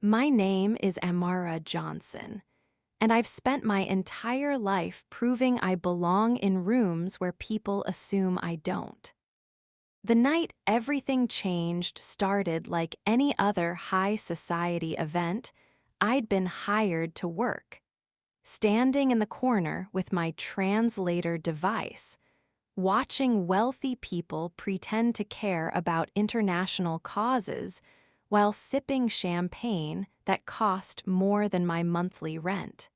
My name is Amara Johnson, and I've spent my entire life proving I belong in rooms where people assume I don't. The night everything changed started like any other high society event. I'd been hired to work, standing in the corner with my translator device, watching wealthy people pretend to care about international causes while sipping champagne that cost more than my monthly rent.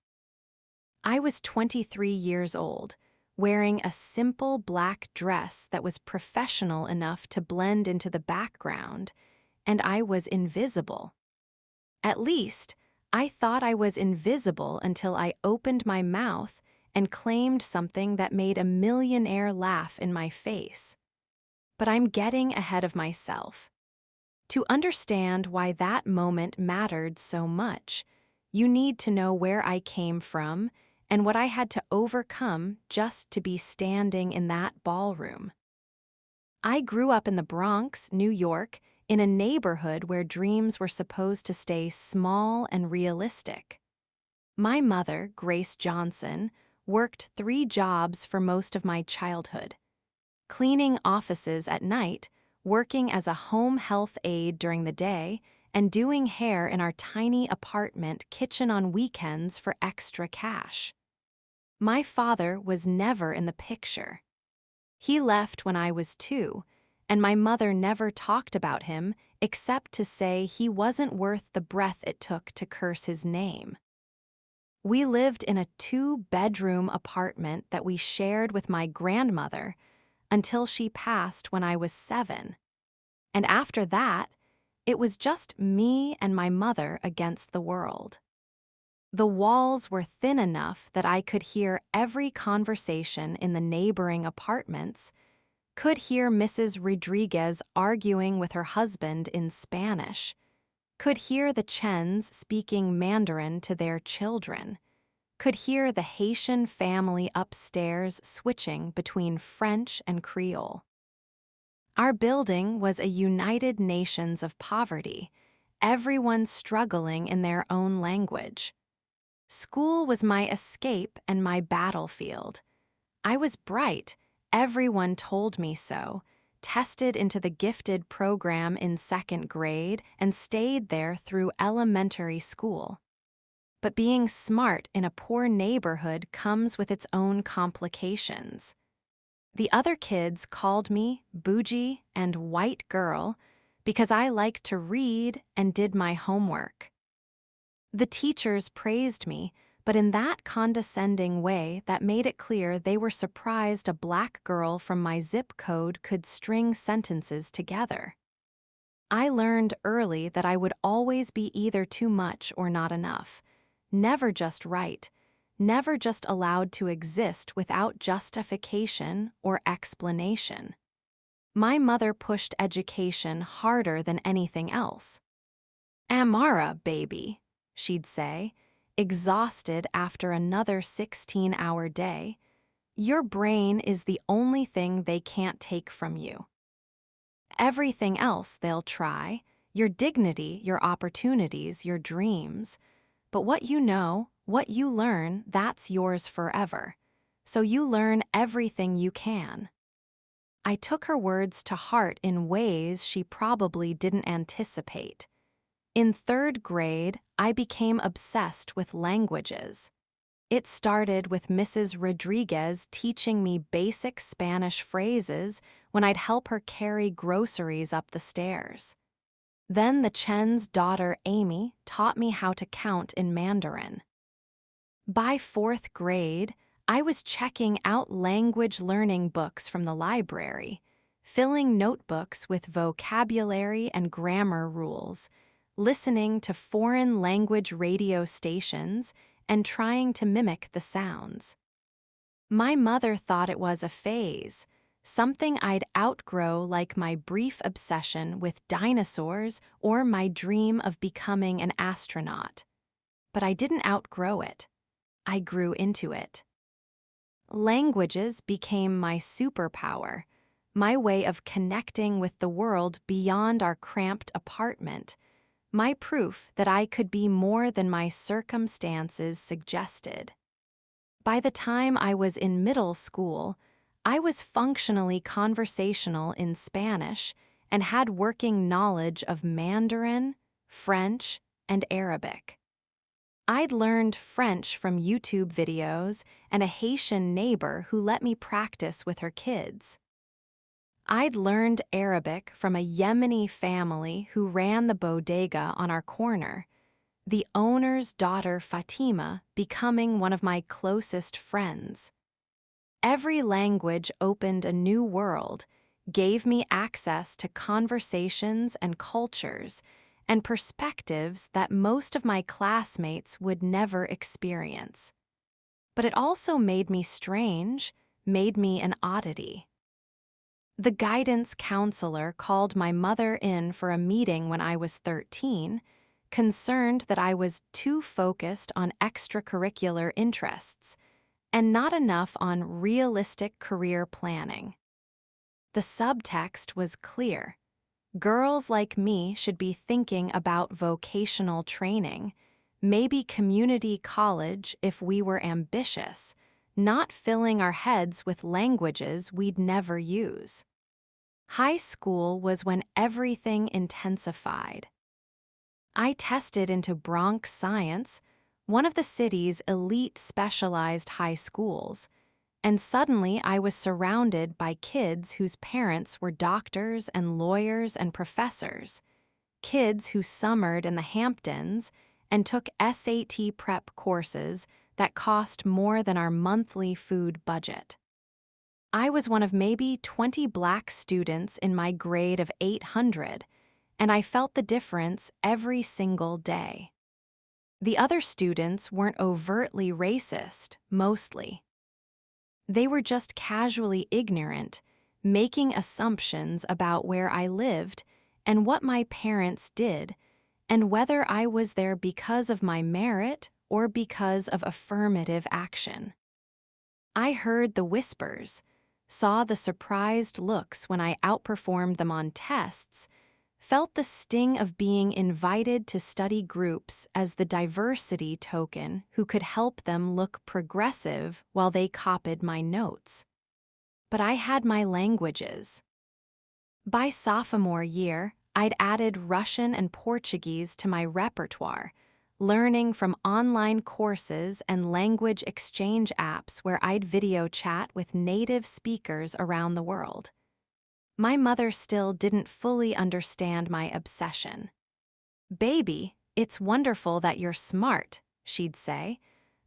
I was 23 years old, wearing a simple black dress that was professional enough to blend into the background, and I was invisible. At least, I thought I was invisible until I opened my mouth and claimed something that made a millionaire laugh in my face. But I'm getting ahead of myself. To understand why that moment mattered so much, you need to know where I came from and what I had to overcome just to be standing in that ballroom. I grew up in the Bronx, New York, in a neighborhood where dreams were supposed to stay small and realistic. My mother, Grace Johnson, worked 3 jobs for most of my childhood: cleaning offices at night, working as a home health aide during the day, and doing hair in our tiny apartment kitchen on weekends for extra cash. My father was never in the picture. He left when I was 2, and my mother never talked about him except to say he wasn't worth the breath it took to curse his name. We lived in a 2-bedroom apartment that we shared with my grandmother until she passed when I was 7. And after that, it was just me and my mother against the world. The walls were thin enough that I could hear every conversation in the neighboring apartments, could hear Mrs. Rodriguez arguing with her husband in Spanish, could hear the Chens speaking Mandarin to their children, could hear the Haitian family upstairs switching between French and Creole. Our building was a United Nations of poverty, everyone struggling in their own language. School was my escape and my battlefield. I was bright, everyone told me so, tested into the gifted program in 2nd grade and stayed there through elementary school. But being smart in a poor neighborhood comes with its own complications. The other kids called me bougie and white girl because I liked to read and did my homework. The teachers praised me, but in that condescending way that made it clear they were surprised a black girl from my zip code could string sentences together. I learned early that I would always be either too much or not enough, never just right, never just allowed to exist without justification or explanation. My mother pushed education harder than anything else. "Amara, baby," she'd say, exhausted after another 16-hour day, "your brain is the only thing they can't take from you. Everything else they'll try, your dignity, your opportunities, your dreams. But what you know, what you learn, that's yours forever. So you learn everything you can." I took her words to heart in ways she probably didn't anticipate. In 3rd grade, I became obsessed with languages. It started with Mrs. Rodriguez teaching me basic Spanish phrases when I'd help her carry groceries up the stairs. Then the Chen's daughter, Amy, taught me how to count in Mandarin. By 4th grade, I was checking out language learning books from the library, filling notebooks with vocabulary and grammar rules, listening to foreign language radio stations, and trying to mimic the sounds. My mother thought it was a phase, something I'd outgrow, like my brief obsession with dinosaurs or my dream of becoming an astronaut. But I didn't outgrow it. I grew into it. Languages became my superpower, my way of connecting with the world beyond our cramped apartment, my proof that I could be more than my circumstances suggested. By the time I was in middle school, I was functionally conversational in Spanish and had working knowledge of Mandarin, French, and Arabic. I'd learned French from YouTube videos and a Haitian neighbor who let me practice with her kids. I'd learned Arabic from a Yemeni family who ran the bodega on our corner, the owner's daughter Fatima becoming one of my closest friends. Every language opened a new world, gave me access to conversations and cultures, and perspectives that most of my classmates would never experience. But it also made me strange, made me an oddity. The guidance counselor called my mother in for a meeting when I was 13, concerned that I was too focused on extracurricular interests and not enough on realistic career planning. The subtext was clear. Girls like me should be thinking about vocational training, maybe community college if we were ambitious, not filling our heads with languages we'd never use. High school was when everything intensified. I tested into Bronx Science, one of the city's elite specialized high schools, and suddenly I was surrounded by kids whose parents were doctors and lawyers and professors, kids who summered in the Hamptons and took SAT prep courses that cost more than our monthly food budget. I was one of maybe 20 Black students in my grade of 800, and I felt the difference every single day. The other students weren't overtly racist, mostly. They were just casually ignorant, making assumptions about where I lived and what my parents did, and whether I was there because of my merit or because of affirmative action. I heard the whispers, saw the surprised looks when I outperformed them on tests, felt the sting of being invited to study groups as the diversity token who could help them look progressive while they copied my notes. But I had my languages. By sophomore year, I'd added Russian and Portuguese to my repertoire, learning from online courses and language exchange apps where I'd video chat with native speakers around the world. My mother still didn't fully understand my obsession. "Baby, it's wonderful that you're smart," she'd say,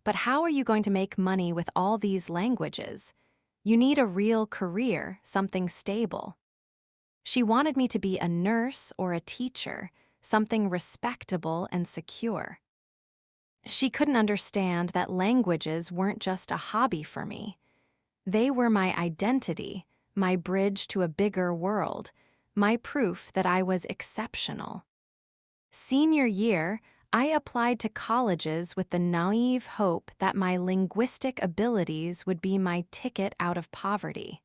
"but how are you going to make money with all these languages? You need a real career, something stable." She wanted me to be a nurse or a teacher, something respectable and secure. She couldn't understand that languages weren't just a hobby for me. They were my identity, my bridge to a bigger world, my proof that I was exceptional. Senior year, I applied to colleges with the naive hope that my linguistic abilities would be my ticket out of poverty.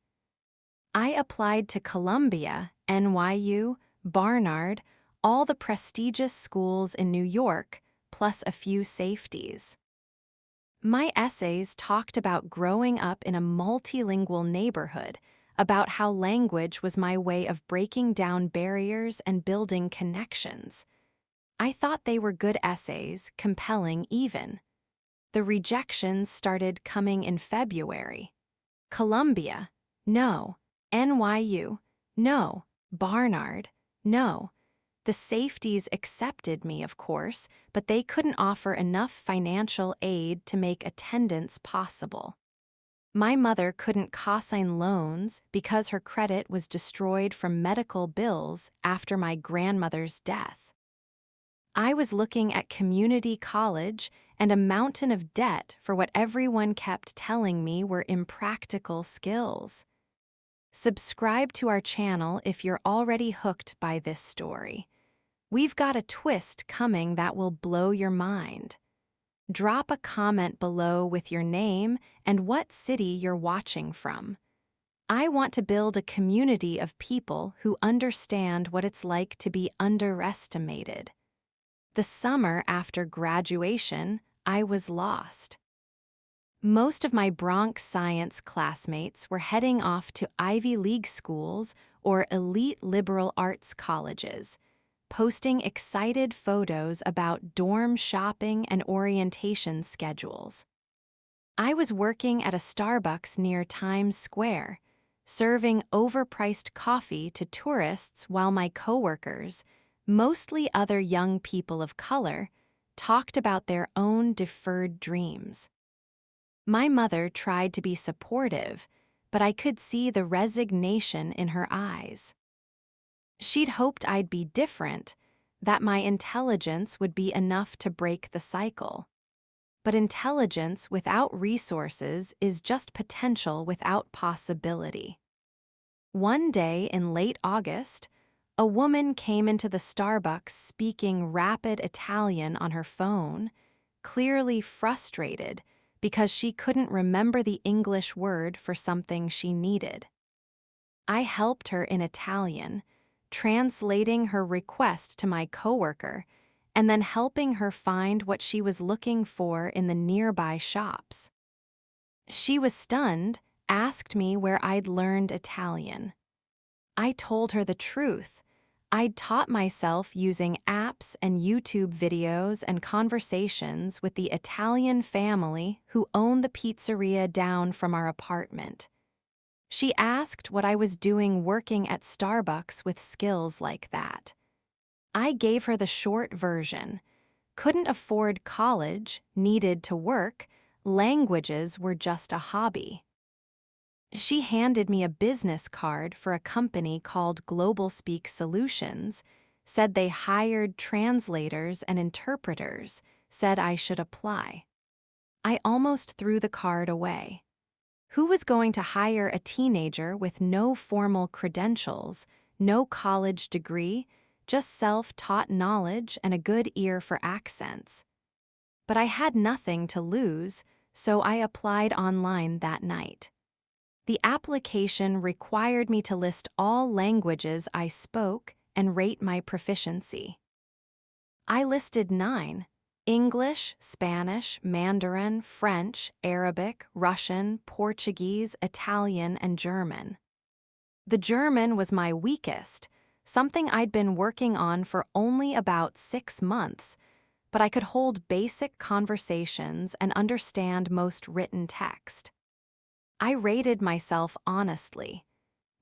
I applied to Columbia, NYU, Barnard, all the prestigious schools in New York, plus a few safeties. My essays talked about growing up in a multilingual neighborhood, about how language was my way of breaking down barriers and building connections. I thought they were good essays, compelling even. The rejections started coming in February. Columbia, no. NYU, no. Barnard, no. The safeties accepted me, of course, but they couldn't offer enough financial aid to make attendance possible. My mother couldn't co-sign loans because her credit was destroyed from medical bills after my grandmother's death. I was looking at community college and a mountain of debt for what everyone kept telling me were impractical skills. Subscribe to our channel if you're already hooked by this story. We've got a twist coming that will blow your mind. Drop a comment below with your name and what city you're watching from. I want to build a community of people who understand what it's like to be underestimated. The summer after graduation, I was lost. Most of my Bronx science classmates were heading off to Ivy League schools or elite liberal arts colleges, posting excited photos about dorm shopping and orientation schedules. I was working at a Starbucks near Times Square, serving overpriced coffee to tourists while my coworkers, mostly other young people of color, talked about their own deferred dreams. My mother tried to be supportive, but I could see the resignation in her eyes. She'd hoped I'd be different, that my intelligence would be enough to break the cycle. But intelligence without resources is just potential without possibility. One day in late August, a woman came into the Starbucks speaking rapid Italian on her phone, clearly frustrated because she couldn't remember the English word for something she needed. I helped her in Italian, translating her request to my coworker, and then helping her find what she was looking for in the nearby shops. She was stunned, asked me where I'd learned Italian. I told her the truth. I'd taught myself using apps and YouTube videos and conversations with the Italian family who owned the pizzeria down from our apartment. She asked what I was doing working at Starbucks with skills like that. I gave her the short version. Couldn't afford college, needed to work, languages were just a hobby. She handed me a business card for a company called Global Speak Solutions, said they hired translators and interpreters, said I should apply. I almost threw the card away. Who was going to hire a teenager with no formal credentials, no college degree, just self-taught knowledge and a good ear for accents? But I had nothing to lose, so I applied online that night. The application required me to list all languages I spoke and rate my proficiency. I listed 9: English, Spanish, Mandarin, French, Arabic, Russian, Portuguese, Italian, and German. The German was my weakest, something I'd been working on for only about 6 months, but I could hold basic conversations and understand most written text. I rated myself honestly.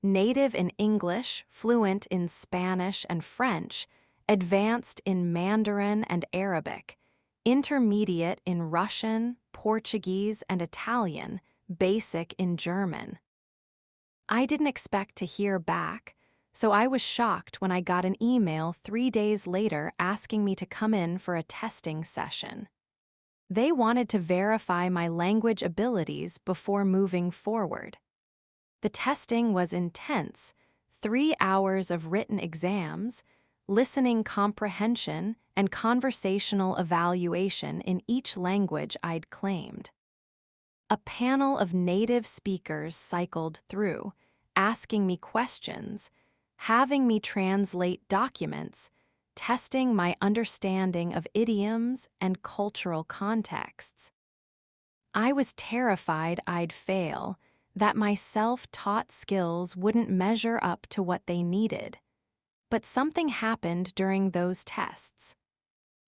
Native in English, fluent in Spanish and French, advanced in Mandarin and Arabic, intermediate in Russian, Portuguese, and Italian, basic in German. I didn't expect to hear back, so I was shocked when I got an email 3 days later asking me to come in for a testing session. They wanted to verify my language abilities before moving forward. The testing was intense: 3 hours of written exams, listening comprehension, and conversational evaluation in each language I'd claimed. A panel of native speakers cycled through, asking me questions, having me translate documents, testing my understanding of idioms and cultural contexts. I was terrified I'd fail, that my self-taught skills wouldn't measure up to what they needed. But something happened during those tests.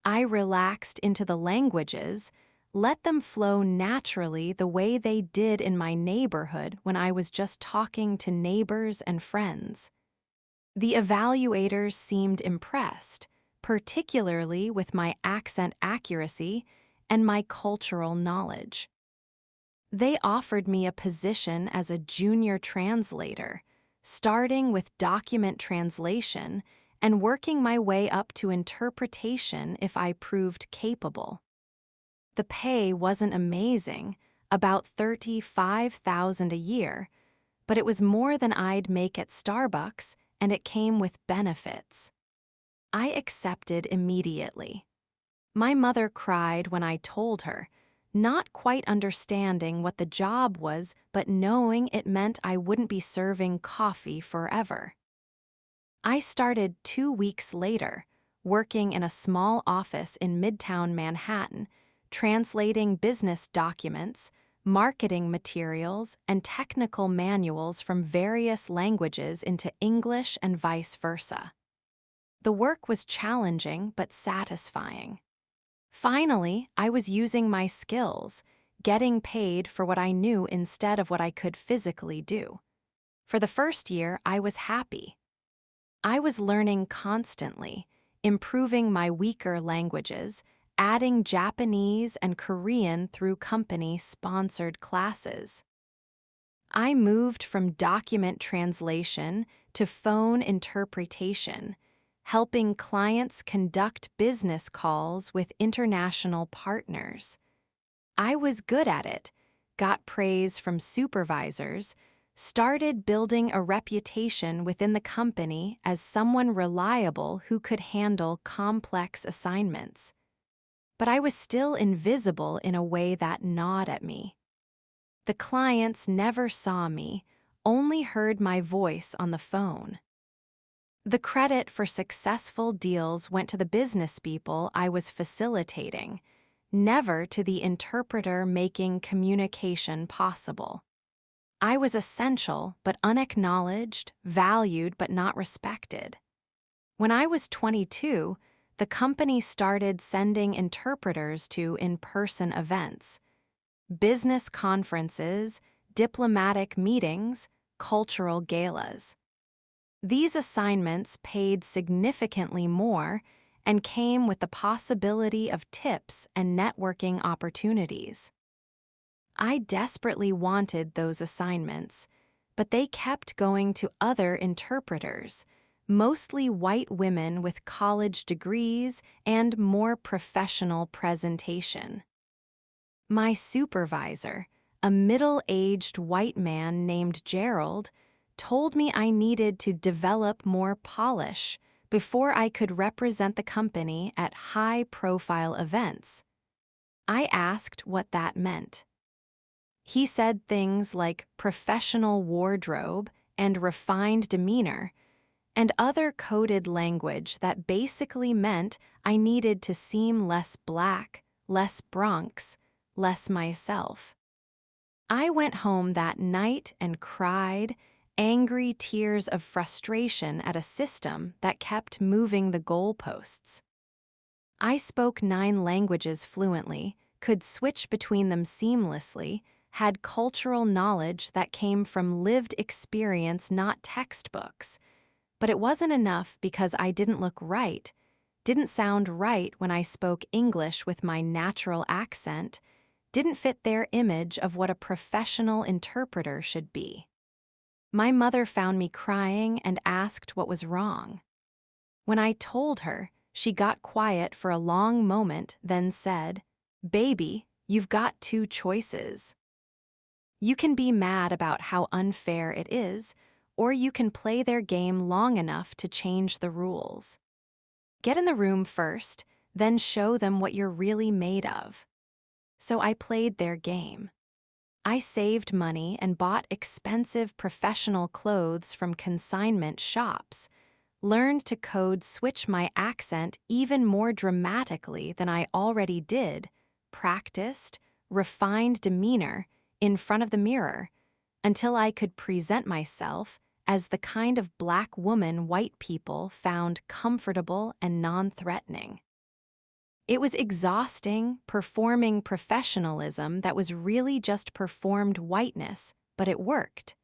I relaxed into the languages, let them flow naturally the way they did in my neighborhood when I was just talking to neighbors and friends. The evaluators seemed impressed, particularly with my accent accuracy and my cultural knowledge. They offered me a position as a junior translator, starting with document translation and working my way up to interpretation if I proved capable. The pay wasn't amazing, about $35,000 a year, but it was more than I'd make at Starbucks, and it came with benefits. I accepted immediately. My mother cried when I told her, not quite understanding what the job was, but knowing it meant I wouldn't be serving coffee forever. I started 2 weeks later, working in a small office in Midtown Manhattan, translating business documents, marketing materials, and technical manuals from various languages into English and vice versa. The work was challenging but satisfying. Finally, I was using my skills, getting paid for what I knew instead of what I could physically do. For the first year, I was happy. I was learning constantly, improving my weaker languages, adding Japanese and Korean through company-sponsored classes. I moved from document translation to phone interpretation, helping clients conduct business calls with international partners. I was good at it, got praise from supervisors, started building a reputation within the company as someone reliable who could handle complex assignments. But I was still invisible in a way that gnawed at me. The clients never saw me, only heard my voice on the phone. The credit for successful deals went to the business people I was facilitating, never to the interpreter making communication possible. I was essential but unacknowledged, valued but not respected. When I was 22, the company started sending interpreters to in-person events, business conferences, diplomatic meetings, cultural galas. These assignments paid significantly more and came with the possibility of tips and networking opportunities. I desperately wanted those assignments, but they kept going to other interpreters, mostly white women with college degrees and more professional presentation. My supervisor, a middle-aged white man named Gerald, told me I needed to develop more polish before I could represent the company at high-profile events. I asked what that meant. He said things like professional wardrobe and refined demeanor, and other coded language that basically meant I needed to seem less black, less Bronx, less myself. I went home that night and cried, angry tears of frustration at a system that kept moving the goalposts. I spoke 9 languages fluently, could switch between them seamlessly, had cultural knowledge that came from lived experience, not textbooks. But it wasn't enough because I didn't look right, didn't sound right when I spoke English with my natural accent, didn't fit their image of what a professional interpreter should be. My mother found me crying and asked what was wrong. When I told her, she got quiet for a long moment, then said, "Baby, you've got 2 choices. You can be mad about how unfair it is, or you can play their game long enough to change the rules. Get in the room first, then show them what you're really made of." So I played their game. I saved money and bought expensive professional clothes from consignment shops, learned to code switch my accent even more dramatically than I already did, practiced, refined demeanor in front of the mirror, until I could present myself as the kind of black woman white people found comfortable and non-threatening. It was exhausting, performing professionalism that was really just performed whiteness, but it worked.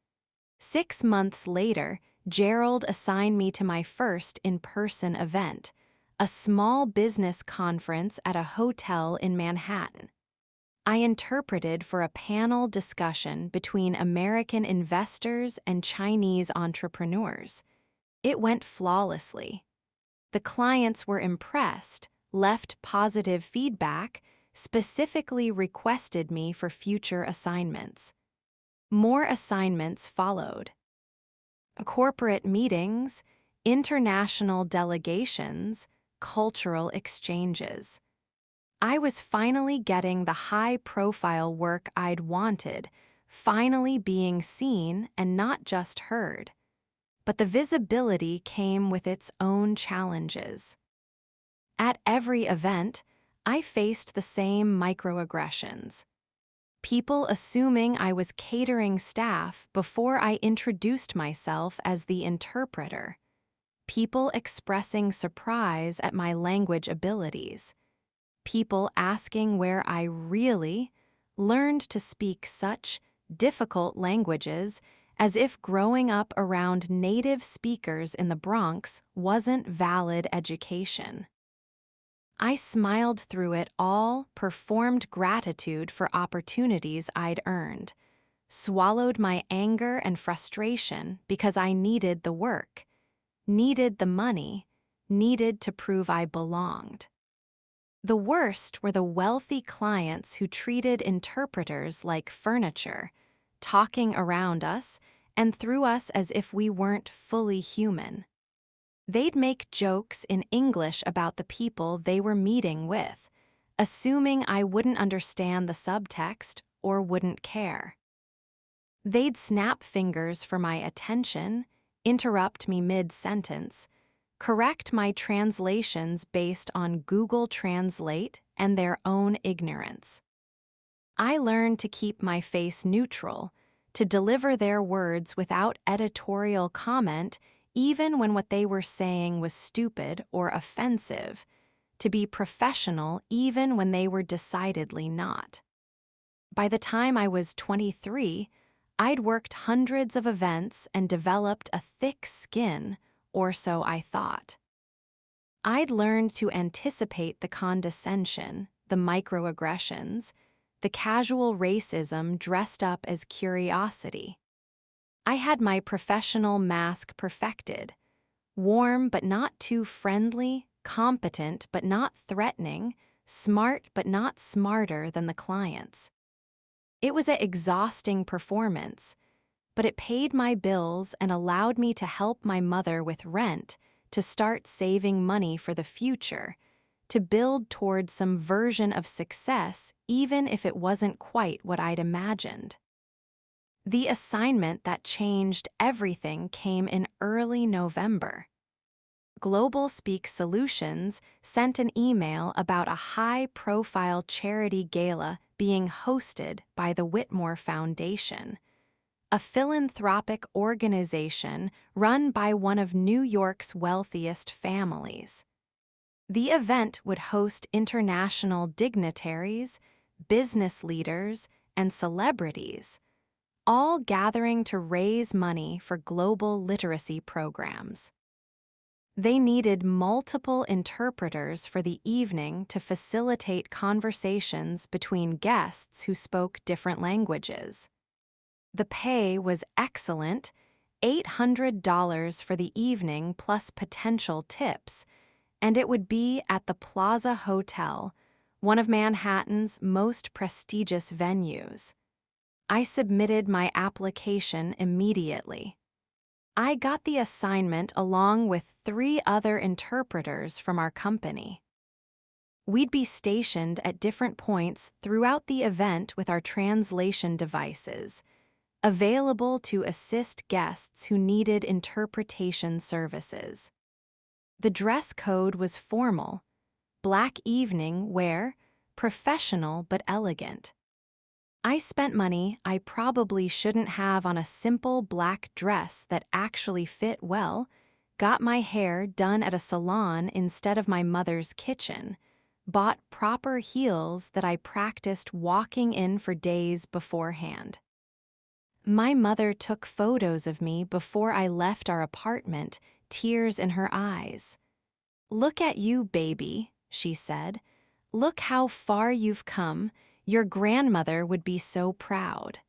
6 months later, Gerald assigned me to my first in-person event, a small business conference at a hotel in Manhattan. I interpreted for a panel discussion between American investors and Chinese entrepreneurs. It went flawlessly. The clients were impressed, left positive feedback, specifically requested me for future assignments. More assignments followed. Corporate meetings, international delegations, cultural exchanges. I was finally getting the high-profile work I'd wanted, finally being seen and not just heard. But the visibility came with its own challenges. At every event, I faced the same microaggressions. People assuming I was catering staff before I introduced myself as the interpreter. People expressing surprise at my language abilities. People asking where I really learned to speak such difficult languages, as if growing up around native speakers in the Bronx wasn't valid education. I smiled through it all, performed gratitude for opportunities I'd earned, swallowed my anger and frustration because I needed the work, needed the money, needed to prove I belonged. The worst were the wealthy clients who treated interpreters like furniture, talking around us and through us as if we weren't fully human. They'd make jokes in English about the people they were meeting with, assuming I wouldn't understand the subtext or wouldn't care. They'd snap fingers for my attention, interrupt me mid-sentence, correct my translations based on Google Translate and their own ignorance. I learned to keep my face neutral, to deliver their words without editorial comment even when what they were saying was stupid or offensive, to be professional even when they were decidedly not. By the time I was 23, I'd worked hundreds of events and developed a thick skin, or so I thought. I'd learned to anticipate the condescension, the microaggressions, the casual racism dressed up as curiosity. I had my professional mask perfected, warm but not too friendly, competent but not threatening, smart but not smarter than the clients. It was an exhausting performance, but it paid my bills and allowed me to help my mother with rent, to start saving money for the future, to build toward some version of success even if it wasn't quite what I'd imagined. The assignment that changed everything came in early November. Global Speak Solutions sent an email about a high-profile charity gala being hosted by the Whitmore Foundation, a philanthropic organization run by one of New York's wealthiest families. The event would host international dignitaries, business leaders, and celebrities, all gathering to raise money for global literacy programs. They needed multiple interpreters for the evening to facilitate conversations between guests who spoke different languages. The pay was excellent, $800 for the evening plus potential tips, and it would be at the Plaza Hotel, one of Manhattan's most prestigious venues. I submitted my application immediately. I got the assignment along with 3 other interpreters from our company. We'd be stationed at different points throughout the event with our translation devices, available to assist guests who needed interpretation services. The dress code was formal, black evening wear, professional but elegant. I spent money I probably shouldn't have on a simple black dress that actually fit well, got my hair done at a salon instead of my mother's kitchen, bought proper heels that I practiced walking in for days beforehand. My mother took photos of me before I left our apartment, tears in her eyes. "Look at you, baby," she said. "Look how far you've come. Your grandmother would be so proud."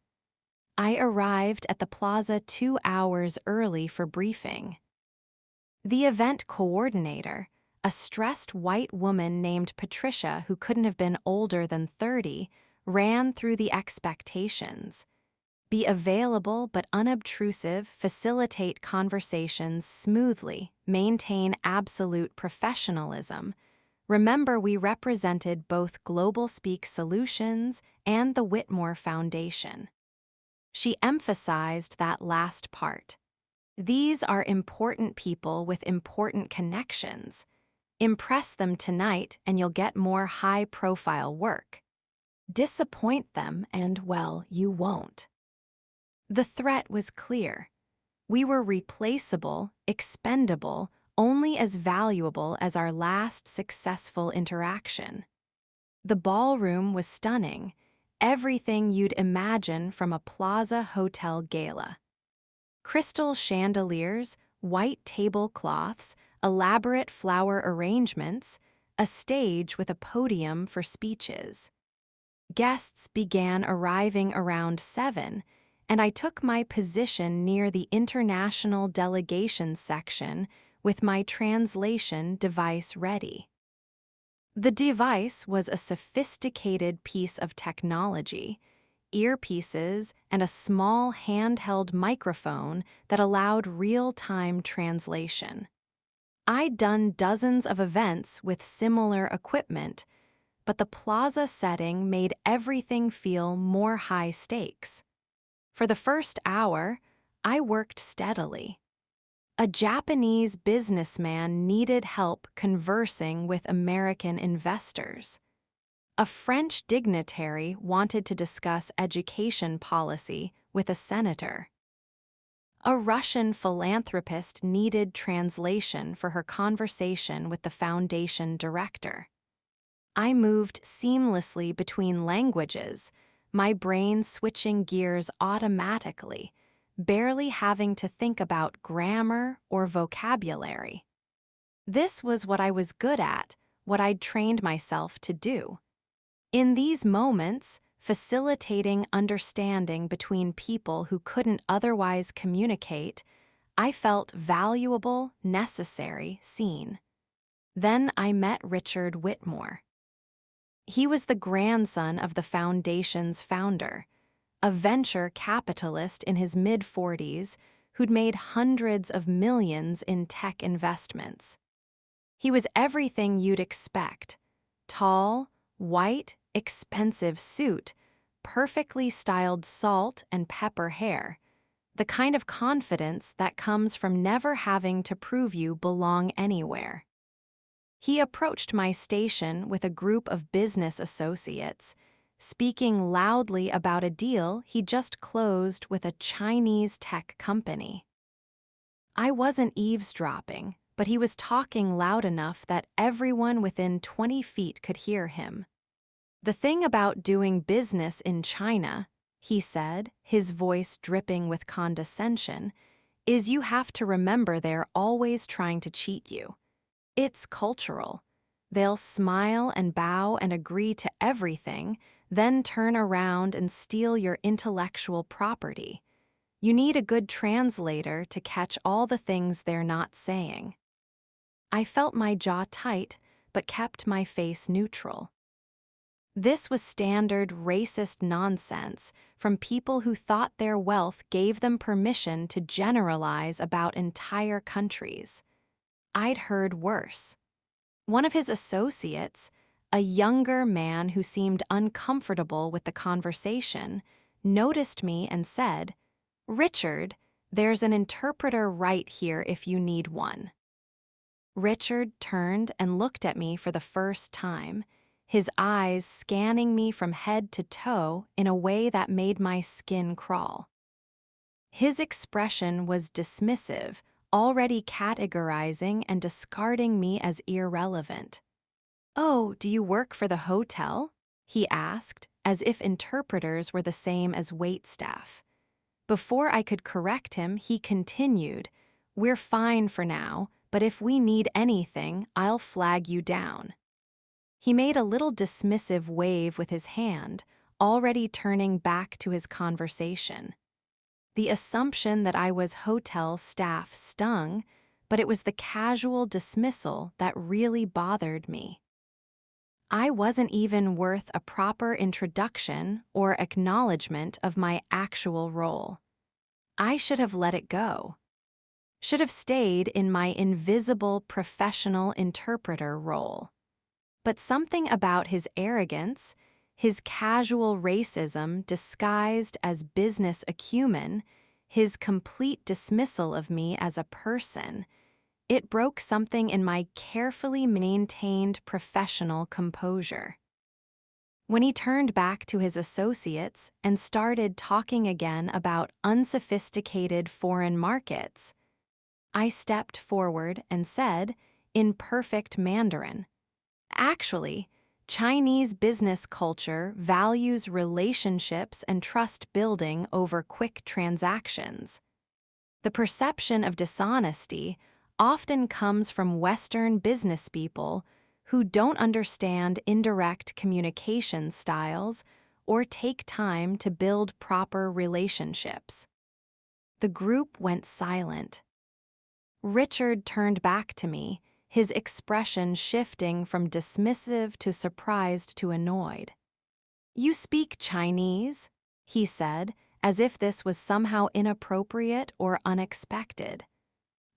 I arrived at the plaza 2 hours early for briefing. The event coordinator, a stressed white woman named Patricia who couldn't have been older than 30, ran through the expectations. Be available but unobtrusive, facilitate conversations smoothly, maintain absolute professionalism. Remember, we represented both Global Speak Solutions and the Whitmore Foundation. She emphasized that last part. These are important people with important connections. Impress them tonight and you'll get more high-profile work. Disappoint them and, well, you won't. The threat was clear. We were replaceable, expendable, only as valuable as our last successful interaction. The ballroom was stunning, everything you'd imagine from a Plaza Hotel gala. Crystal chandeliers, white tablecloths, elaborate flower arrangements, a stage with a podium for speeches. Guests began arriving around 7, and I took my position near the international delegation section with my translation device ready. The device was a sophisticated piece of technology, earpieces and a small handheld microphone that allowed real-time translation. I'd done dozens of events with similar equipment, but the plaza setting made everything feel more high stakes. For the first hour, I worked steadily. A Japanese businessman needed help conversing with American investors. A French dignitary wanted to discuss education policy with a senator. A Russian philanthropist needed translation for her conversation with the foundation director. I moved seamlessly between languages, my brain switching gears automatically, barely having to think about grammar or vocabulary. This was what I was good at, what I'd trained myself to do. In these moments, facilitating understanding between people who couldn't otherwise communicate, I felt valuable, necessary, seen. Then I met Richard Whitmore. He was the grandson of the foundation's founder, a venture capitalist in his mid-40s who'd made hundreds of millions in tech investments. He was everything you'd expect: tall, white, expensive suit, perfectly styled salt and pepper hair, the kind of confidence that comes from never having to prove you belong anywhere. He approached my station with a group of business associates, speaking loudly about a deal he just closed with a Chinese tech company. I wasn't eavesdropping, but he was talking loud enough that everyone within 20 feet could hear him. "The thing about doing business in China," he said, his voice dripping with condescension, "is you have to remember they're always trying to cheat you. It's cultural. They'll smile and bow and agree to everything, then turn around and steal your intellectual property. You need a good translator to catch all the things they're not saying." I felt my jaw tight, but kept my face neutral. This was standard racist nonsense from people who thought their wealth gave them permission to generalize about entire countries. I'd heard worse. One of his associates, a younger man who seemed uncomfortable with the conversation, noticed me and said, "Richard, there's an interpreter right here if you need one." Richard turned and looked at me for the first time, his eyes scanning me from head to toe in a way that made my skin crawl. His expression was dismissive, already categorizing and discarding me as irrelevant. "Oh, do you work for the hotel?" he asked, as if interpreters were the same as waitstaff. Before I could correct him, he continued, "We're fine for now, but if we need anything, I'll flag you down." He made a little dismissive wave with his hand, already turning back to his conversation. The assumption that I was hotel staff stung, but it was the casual dismissal that really bothered me. I wasn't even worth a proper introduction or acknowledgement of my actual role. I should have let it go. Should have stayed in my invisible professional interpreter role. But something about his arrogance, his casual racism disguised as business acumen, his complete dismissal of me as a person, It broke something in my carefully maintained professional composure. When he turned back to his associates and started talking again about unsophisticated foreign markets, I stepped forward and said, in perfect Mandarin, "Actually, Chinese business culture values relationships and trust building over quick transactions. The perception of dishonesty often comes from Western business people who don't understand indirect communication styles or take time to build proper relationships." The group went silent. Richard turned back to me, his expression shifting from dismissive to surprised to annoyed. "You speak Chinese?" he said, as if this was somehow inappropriate or unexpected.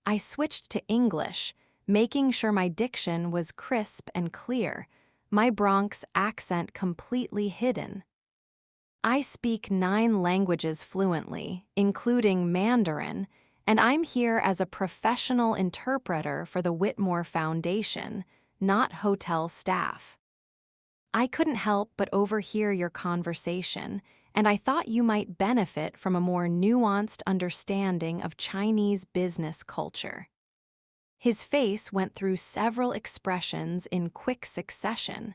I switched to English, making sure my diction was crisp and clear, my Bronx accent completely hidden. "I speak 9 languages fluently, including Mandarin, and I'm here as a professional interpreter for the Whitmore Foundation, not hotel staff. I couldn't help but overhear your conversation, and I thought you might benefit from a more nuanced understanding of Chinese business culture." His face went through several expressions in quick succession: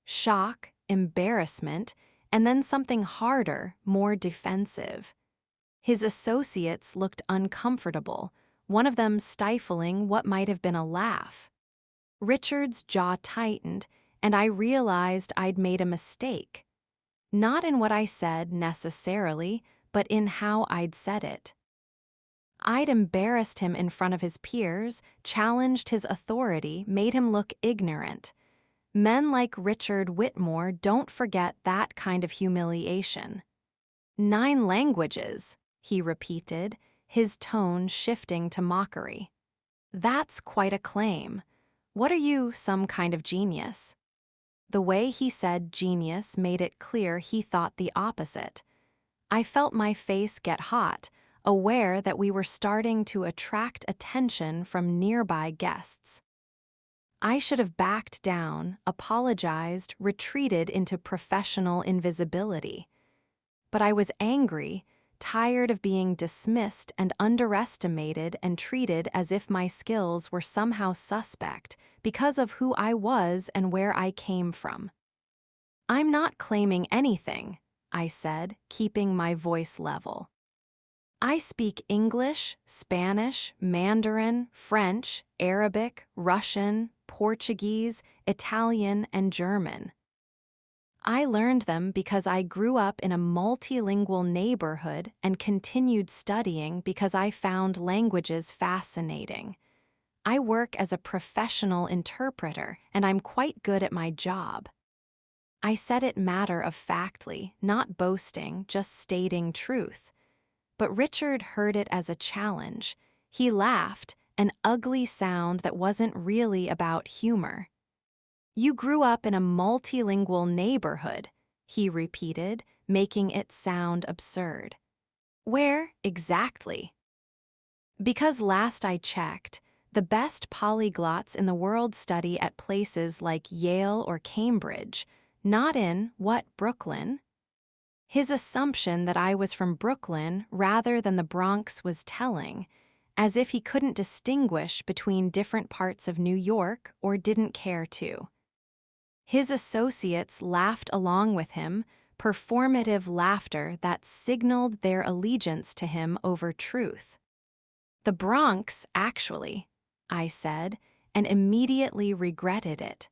shock, embarrassment, and then something harder, more defensive. His associates looked uncomfortable, one of them stifling what might have been a laugh. Richard's jaw tightened, and I realized I'd made a mistake. Not in what I said necessarily, but in how I'd said it. I'd embarrassed him in front of his peers, challenged his authority, made him look ignorant. Men like Richard Whitmore don't forget that kind of humiliation. 9 languages, he repeated, his tone shifting to mockery. "That's quite a claim. What are you, some kind of genius?" The way he said genius made it clear he thought the opposite. I felt my face get hot, aware that we were starting to attract attention from nearby guests. I should have backed down, apologized, retreated into professional invisibility. But I was angry, tired of being dismissed and underestimated and treated as if my skills were somehow suspect because of who I was and where I came from. "I'm not claiming anything," I said, keeping my voice level. "I speak English, Spanish, Mandarin, French, Arabic, Russian, Portuguese, Italian, and German. I learned them because I grew up in a multilingual neighborhood and continued studying because I found languages fascinating. I work as a professional interpreter, and I'm quite good at my job." I said it matter-of-factly, not boasting, just stating truth. But Richard heard it as a challenge. He laughed, an ugly sound that wasn't really about humor. "You grew up in a multilingual neighborhood," he repeated, making it sound absurd. "Where exactly?" Because last I checked, the best polyglots in the world study at places like Yale or Cambridge, not in, what, Brooklyn? His assumption that I was from Brooklyn rather than the Bronx was telling, as if he couldn't distinguish between different parts of New York or didn't care to. His associates laughed along with him, performative laughter that signaled their allegiance to him over truth. "The Bronx, actually," I said, and immediately regretted it.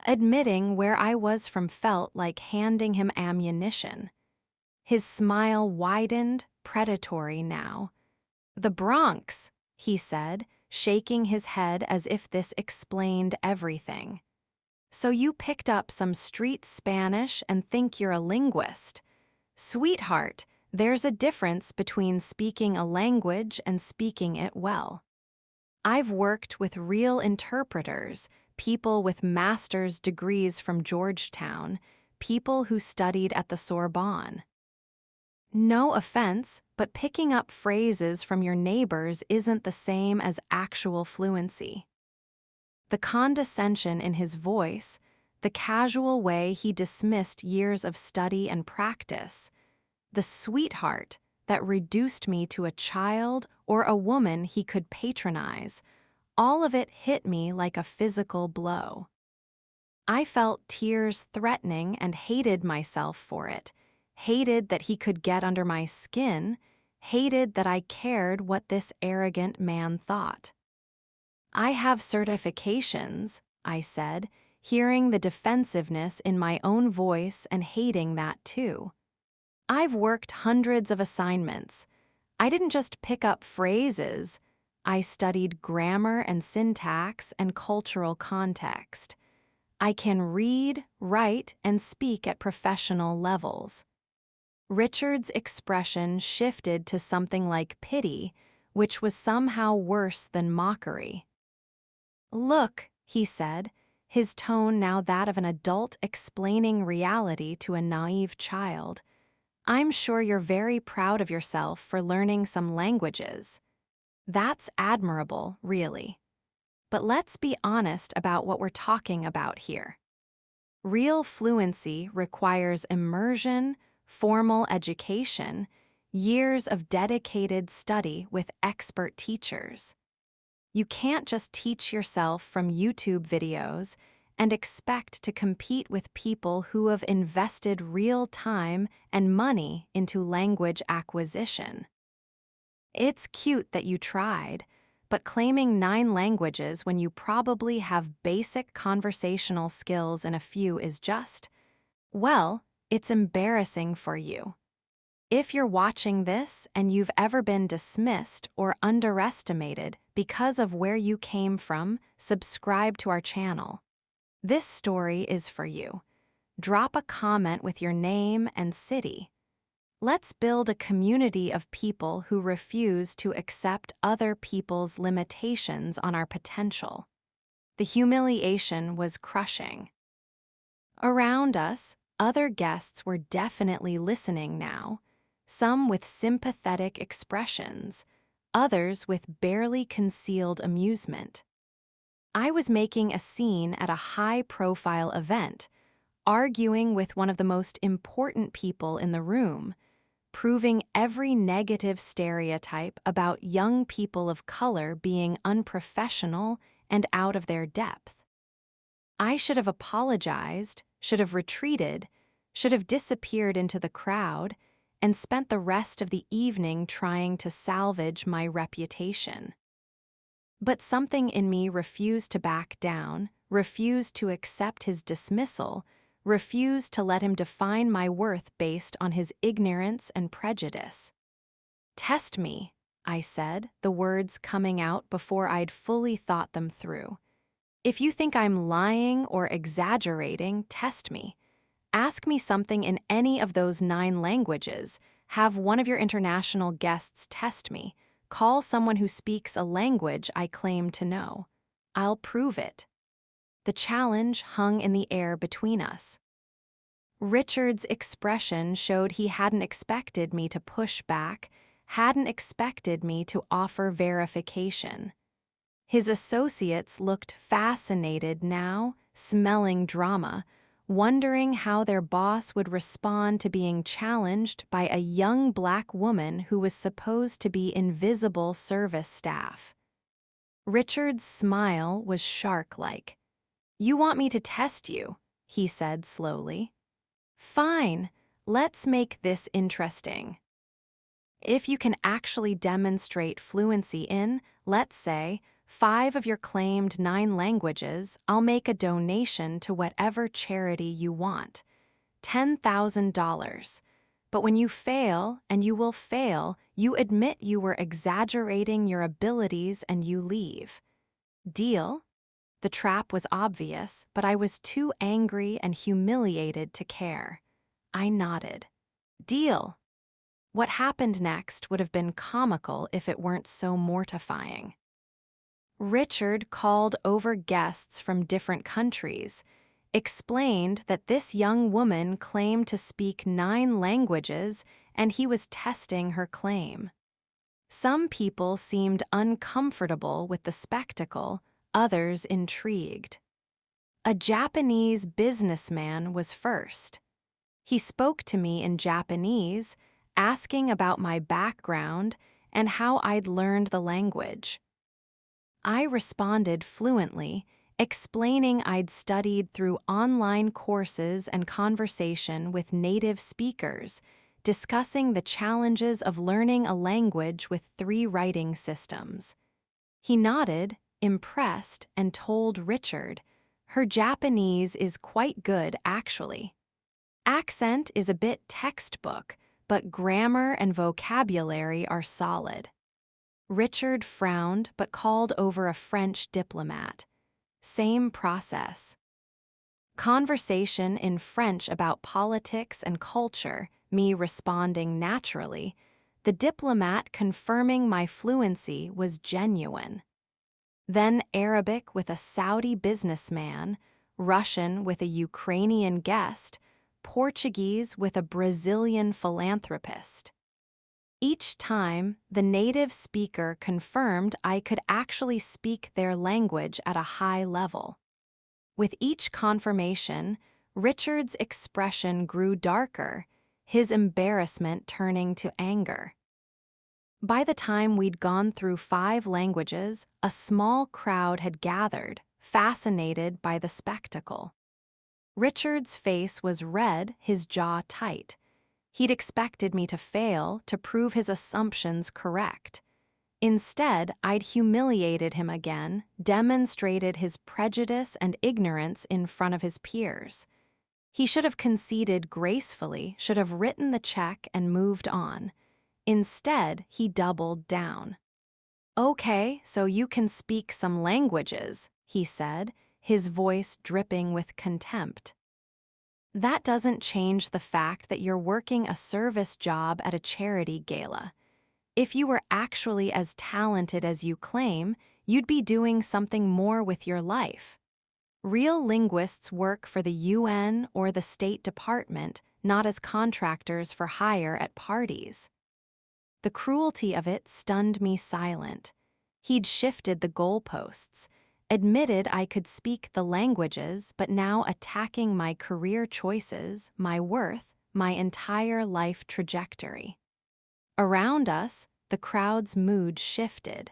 Admitting where I was from felt like handing him ammunition. His smile widened, predatory now. "The Bronx," he said, shaking his head as if this explained everything. "So you picked up some street Spanish and think you're a linguist. Sweetheart, there's a difference between speaking a language and speaking it well. I've worked with real interpreters, people with master's degrees from Georgetown, people who studied at the Sorbonne." No offense, but picking up phrases from your neighbors isn't the same as actual fluency. The condescension in his voice, the casual way he dismissed years of study and practice, the sweetheart that reduced me to a child or a woman he could patronize, all of it hit me like a physical blow. I felt tears threatening and hated myself for it, hated that he could get under my skin, hated that I cared what this arrogant man thought. I have certifications, I said, hearing the defensiveness in my own voice and hating that too. I've worked hundreds of assignments. I didn't just pick up phrases. I studied grammar and syntax and cultural context. I can read, write, and speak at professional levels. Richard's expression shifted to something like pity, which was somehow worse than mockery. "Look," he said, his tone now that of an adult explaining reality to a naive child, "I'm sure you're very proud of yourself for learning some languages. That's admirable, really. But let's be honest about what we're talking about here. Real fluency requires immersion, formal education, years of dedicated study with expert teachers. You can't just teach yourself from YouTube videos and expect to compete with people who have invested real time and money into language acquisition. It's cute that you tried, but claiming 9 languages when you probably have basic conversational skills in a few is just, well, it's embarrassing for you. If you're watching this and you've ever been dismissed or underestimated because of where you came from, subscribe to our channel. This story is for you. Drop a comment with your name and city. Let's build a community of people who refuse to accept other people's limitations on our potential. The humiliation was crushing. Around us, other guests were definitely listening now, some with sympathetic expressions, others with barely concealed amusement. I was making a scene at a high-profile event, arguing with one of the most important people in the room, proving every negative stereotype about young people of color being unprofessional and out of their depth. I should have apologized, should have retreated, should have disappeared into the crowd, and spent the rest of the evening trying to salvage my reputation. But something in me refused to back down, refused to accept his dismissal, refused to let him define my worth based on his ignorance and prejudice. "Test me," I said, the words coming out before I'd fully thought them through. "If you think I'm lying or exaggerating, test me. Ask me something in any of those 9 languages. Have one of your international guests test me. Call someone who speaks a language I claim to know. I'll prove it." The challenge hung in the air between us. Richard's expression showed he hadn't expected me to push back, hadn't expected me to offer verification. His associates looked fascinated now, smelling drama, wondering how their boss would respond to being challenged by a young black woman who was supposed to be invisible service staff. Richard's smile was shark-like. "You want me to test you," he said slowly. "Fine, let's make this interesting. If you can actually demonstrate fluency in, let's say, 5 of your claimed 9 languages, I'll make a donation to whatever charity you want. $10,000. But when you fail, and you will fail, you admit you were exaggerating your abilities and you leave. Deal?" The trap was obvious, but I was too angry and humiliated to care. I nodded. "Deal." What happened next would have been comical if it weren't so mortifying. Richard called over guests from different countries, explained that this young woman claimed to speak 9 languages and he was testing her claim. Some people seemed uncomfortable with the spectacle, others intrigued. A Japanese businessman was first. He spoke to me in Japanese, asking about my background and how I'd learned the language. I responded fluently, explaining I'd studied through online courses and conversation with native speakers, discussing the challenges of learning a language with 3 writing systems. He nodded, impressed, and told Richard, "Her Japanese is quite good, actually. Accent is a bit textbook, but grammar and vocabulary are solid." Richard frowned but called over a French diplomat. Same process. Conversation in French about politics and culture, me responding naturally, the diplomat confirming my fluency was genuine. Then Arabic with a Saudi businessman, Russian with a Ukrainian guest, Portuguese with a Brazilian philanthropist. Each time, the native speaker confirmed I could actually speak their language at a high level. With each confirmation, Richard's expression grew darker, his embarrassment turning to anger. By the time we'd gone through 5 languages, a small crowd had gathered, fascinated by the spectacle. Richard's face was red, his jaw tight. He'd expected me to fail to prove his assumptions correct. Instead, I'd humiliated him again, demonstrated his prejudice and ignorance in front of his peers. He should have conceded gracefully, should have written the check and moved on. Instead, he doubled down. "Okay, so you can speak some languages," he said, his voice dripping with contempt. "That doesn't change the fact that you're working a service job at a charity gala. If you were actually as talented as you claim, you'd be doing something more with your life. Real linguists work for the UN or the State Department, not as contractors for hire at parties." The cruelty of it stunned me silent. He'd shifted the goalposts, admitted I could speak the languages, but now attacking my career choices, my worth, my entire life trajectory. Around us, the crowd's mood shifted.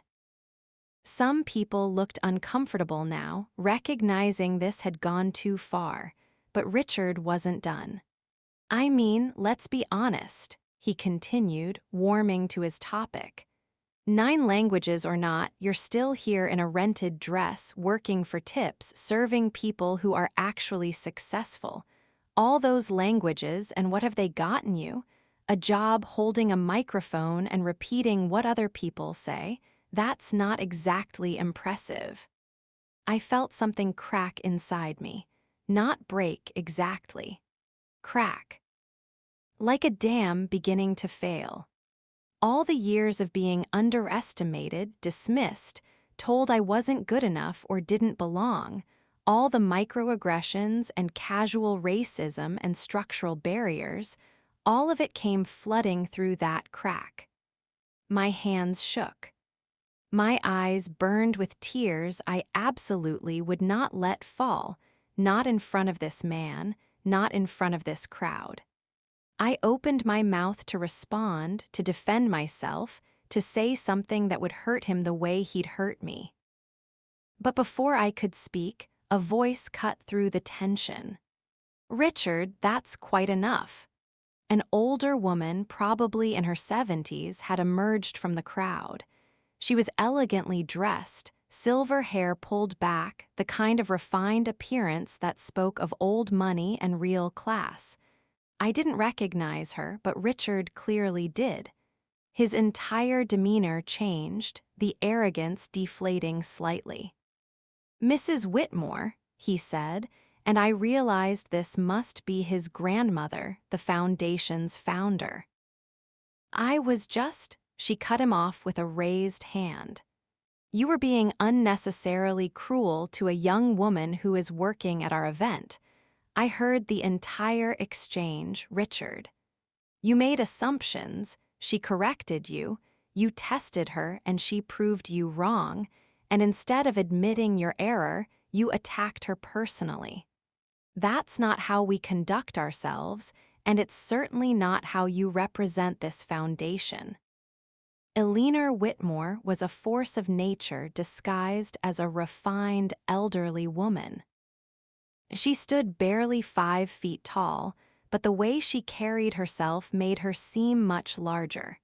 Some people looked uncomfortable now, recognizing this had gone too far, but Richard wasn't done. "I mean, let's be honest," he continued, warming to his topic. 9 languages or not, you're still here in a rented dress, working for tips, serving people who are actually successful. All those languages, and what have they gotten you? A job holding a microphone and repeating what other people say? That's not exactly impressive." I felt something crack inside me. Not break exactly. Crack. Like a dam beginning to fail. All the years of being underestimated, dismissed, told I wasn't good enough or didn't belong, all the microaggressions and casual racism and structural barriers, all of it came flooding through that crack. My hands shook. My eyes burned with tears I absolutely would not let fall, not in front of this man, not in front of this crowd. I opened my mouth to respond, to defend myself, to say something that would hurt him the way he'd hurt me. But before I could speak, a voice cut through the tension. "Richard, that's quite enough." An older woman, probably in her 70s, had emerged from the crowd. She was elegantly dressed, silver hair pulled back, the kind of refined appearance that spoke of old money and real class. I didn't recognize her, but Richard clearly did. His entire demeanor changed, the arrogance deflating slightly. "Mrs. Whitmore," he said, and I realized this must be his grandmother, the foundation's founder. She cut him off with a raised hand. "You were being unnecessarily cruel to a young woman who is working at our event." I heard the entire exchange, Richard. You made assumptions, she corrected you tested her and she proved you wrong, and instead of admitting your error, you attacked her personally. That's not how we conduct ourselves, and it's certainly not how you represent this foundation. Eleanor Whitmore was a force of nature disguised as a refined, elderly woman. She stood barely 5 feet tall, but the way she carried herself made her seem much larger.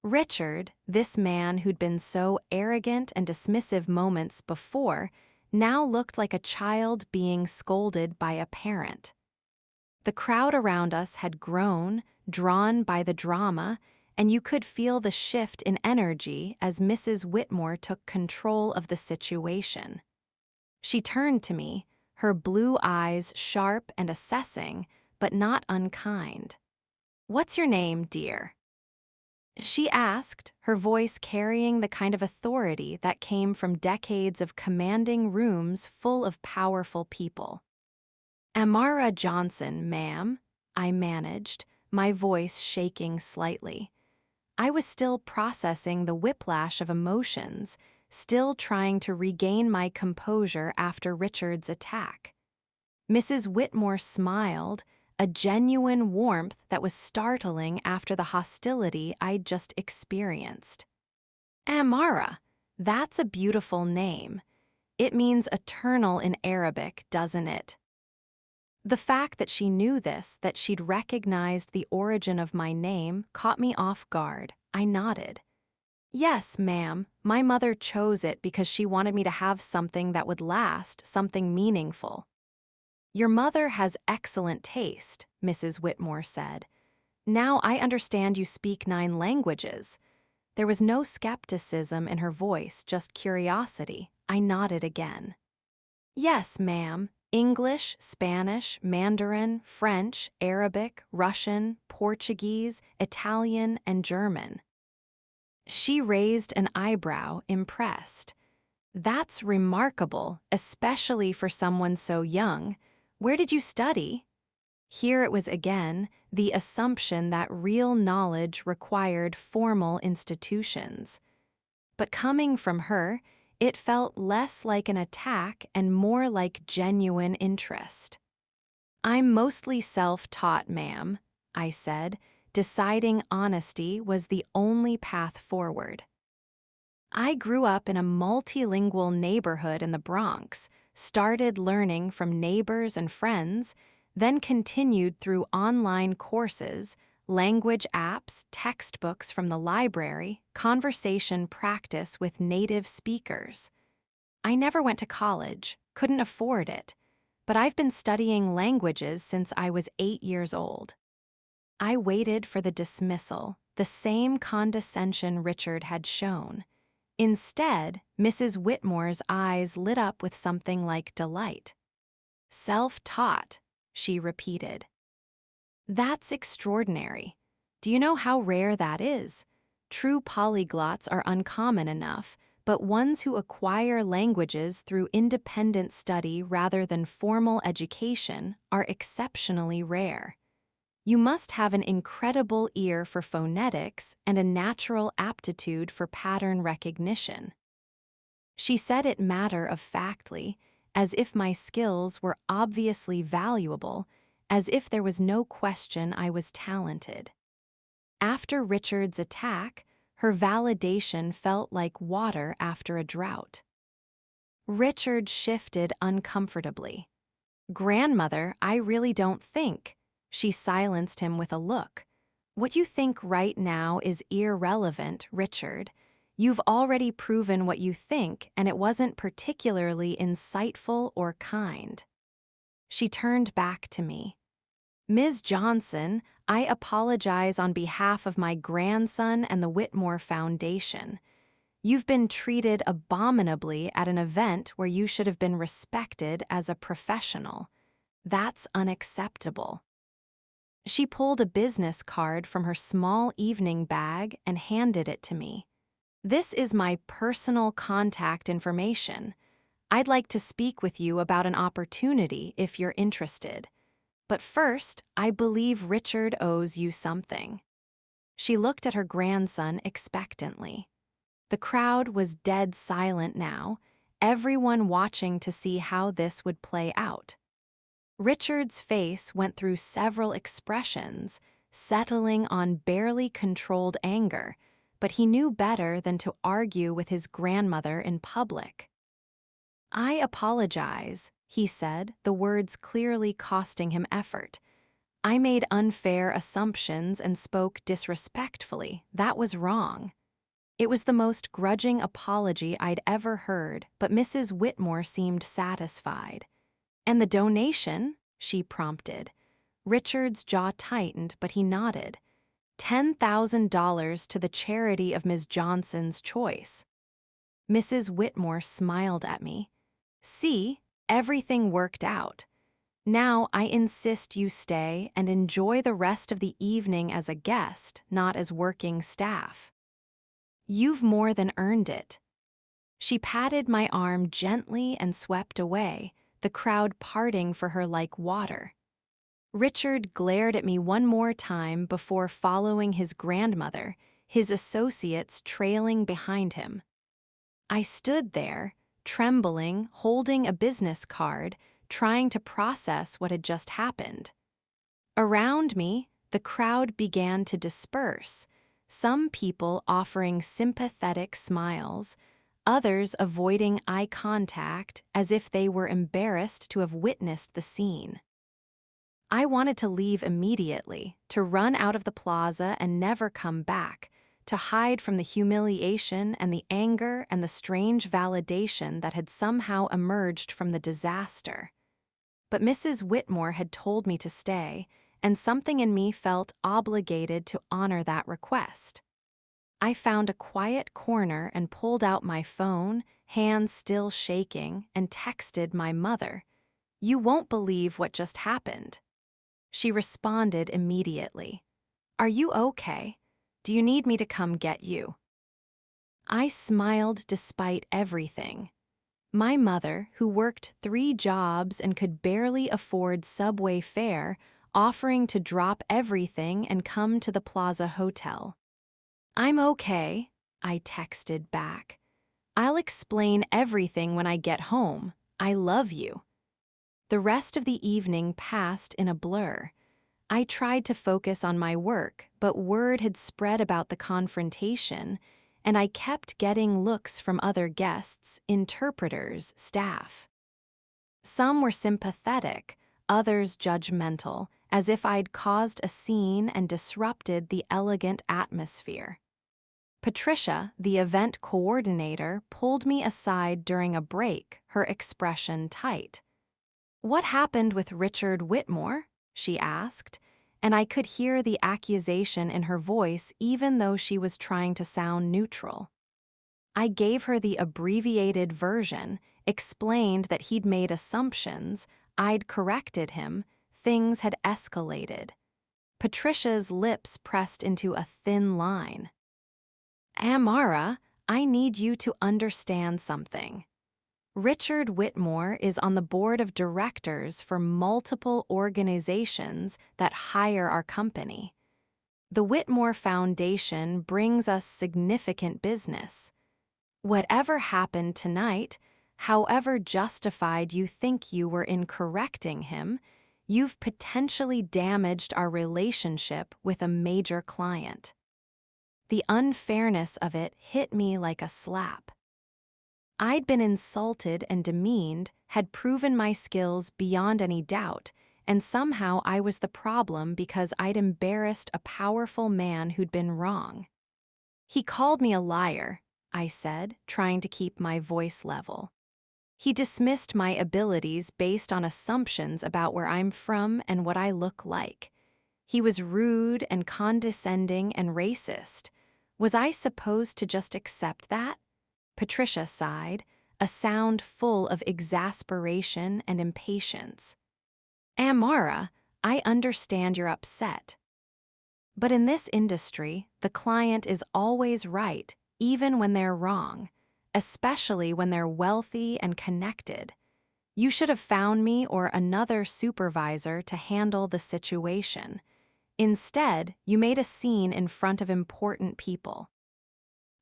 Richard, this man who'd been so arrogant and dismissive moments before, now looked like a child being scolded by a parent. The crowd around us had grown, drawn by the drama, and you could feel the shift in energy as Mrs. Whitmore took control of the situation. She turned to me, her blue eyes sharp and assessing, but not unkind. "What's your name, dear?" she asked, her voice carrying the kind of authority that came from decades of commanding rooms full of powerful people. "Amara Johnson, ma'am," I managed, my voice shaking slightly. I was still processing the whiplash of emotions, still trying to regain my composure after Richard's attack. Mrs. Whitmore smiled, a genuine warmth that was startling after the hostility I'd just experienced. "Amara, that's a beautiful name. It means eternal in Arabic, doesn't it?" The fact that she knew this, that she'd recognized the origin of my name, caught me off guard. I nodded. "Yes, ma'am, my mother chose it because she wanted me to have something that would last, something meaningful." "Your mother has excellent taste," Mrs. Whitmore said. "Now I understand you speak 9 languages." There was no skepticism in her voice, just curiosity. I nodded again. "Yes, ma'am. English, Spanish, Mandarin, French, Arabic, Russian, Portuguese, Italian, and German." She raised an eyebrow, impressed. "That's remarkable, especially for someone so young. Where did you study?" Here it was again, the assumption that real knowledge required formal institutions. But coming from her, it felt less like an attack and more like genuine interest. "I'm mostly self-taught, ma'am," I said, deciding honesty was the only path forward. "I grew up in a multilingual neighborhood in the Bronx, started learning from neighbors and friends, then continued through online courses, language apps, textbooks from the library, conversation practice with native speakers. I never went to college, couldn't afford it, but I've been studying languages since I was 8 years old." I waited for the dismissal, the same condescension Richard had shown. Instead, Mrs. Whitmore's eyes lit up with something like delight. "Self-taught," she repeated. "That's extraordinary. Do you know how rare that is? True polyglots are uncommon enough, but ones who acquire languages through independent study rather than formal education are exceptionally rare. You must have an incredible ear for phonetics and a natural aptitude for pattern recognition." She said it matter-of-factly, as if my skills were obviously valuable, as if there was no question I was talented. After Richard's attack, her validation felt like water after a drought. Richard shifted uncomfortably. "Grandmother, I really don't think." She silenced him with a look. "What you think right now is irrelevant, Richard. You've already proven what you think, and it wasn't particularly insightful or kind." She turned back to me. "Ms. Johnson, I apologize on behalf of my grandson and the Whitmore Foundation. You've been treated abominably at an event where you should have been respected as a professional. That's unacceptable." She pulled a business card from her small evening bag and handed it to me. "This is my personal contact information. I'd like to speak with you about an opportunity if you're interested. But first, I believe Richard owes you something." She looked at her grandson expectantly. The crowd was dead silent now, everyone watching to see how this would play out. Richard's face went through several expressions, settling on barely controlled anger, but he knew better than to argue with his grandmother in public. "I apologize," he said, the words clearly costing him effort. "I made unfair assumptions and spoke disrespectfully. That was wrong." It was the most grudging apology I'd ever heard, but Mrs. Whitmore seemed satisfied. "And the donation?" she prompted. Richard's jaw tightened, but he nodded. $10,000 to the charity of Ms. Johnson's choice. Mrs. Whitmore smiled at me. "See, everything worked out. Now I insist you stay and enjoy the rest of the evening as a guest, not as working staff. You've more than earned it." She patted my arm gently and swept away, the crowd parting for her like water. Richard glared at me one more time before following his grandmother, his associates trailing behind him. I stood there, trembling, holding a business card, trying to process what had just happened. Around me, the crowd began to disperse, some people offering sympathetic smiles, others avoiding eye contact as if they were embarrassed to have witnessed the scene. I wanted to leave immediately, to run out of the plaza and never come back, to hide from the humiliation and the anger and the strange validation that had somehow emerged from the disaster. But Mrs. Whitmore had told me to stay, and something in me felt obligated to honor that request. I found a quiet corner and pulled out my phone, hands still shaking, and texted my mother. "You won't believe what just happened." She responded immediately. "Are you okay? Do you need me to come get you?" I smiled despite everything. My mother, who worked 3 jobs and could barely afford subway fare, offering to drop everything and come to the Plaza Hotel. "I'm okay," I texted back. "I'll explain everything when I get home. I love you." The rest of the evening passed in a blur. I tried to focus on my work, but word had spread about the confrontation, and I kept getting looks from other guests, interpreters, staff. Some were sympathetic, others judgmental, as if I'd caused a scene and disrupted the elegant atmosphere. Patricia, the event coordinator, pulled me aside during a break, her expression tight. "What happened with Richard Whitmore?" she asked, and I could hear the accusation in her voice even though she was trying to sound neutral. I gave her the abbreviated version, explained that he'd made assumptions, I'd corrected him, things had escalated. Patricia's lips pressed into a thin line. "Amara, I need you to understand something. Richard Whitmore is on the board of directors for multiple organizations that hire our company. The Whitmore Foundation brings us significant business. Whatever happened tonight, however justified you think you were in correcting him, you've potentially damaged our relationship with a major client." The unfairness of it hit me like a slap. I'd been insulted and demeaned, had proven my skills beyond any doubt, and somehow I was the problem because I'd embarrassed a powerful man who'd been wrong. "He called me a liar," I said, trying to keep my voice level. "He dismissed my abilities based on assumptions about where I'm from and what I look like. He was rude and condescending and racist. Was I supposed to just accept that?" Patricia sighed, a sound full of exasperation and impatience. "Amara, I understand you're upset. But in this industry, the client is always right, even when they're wrong, especially when they're wealthy and connected. You should have found me or another supervisor to handle the situation. Instead, you made a scene in front of important people."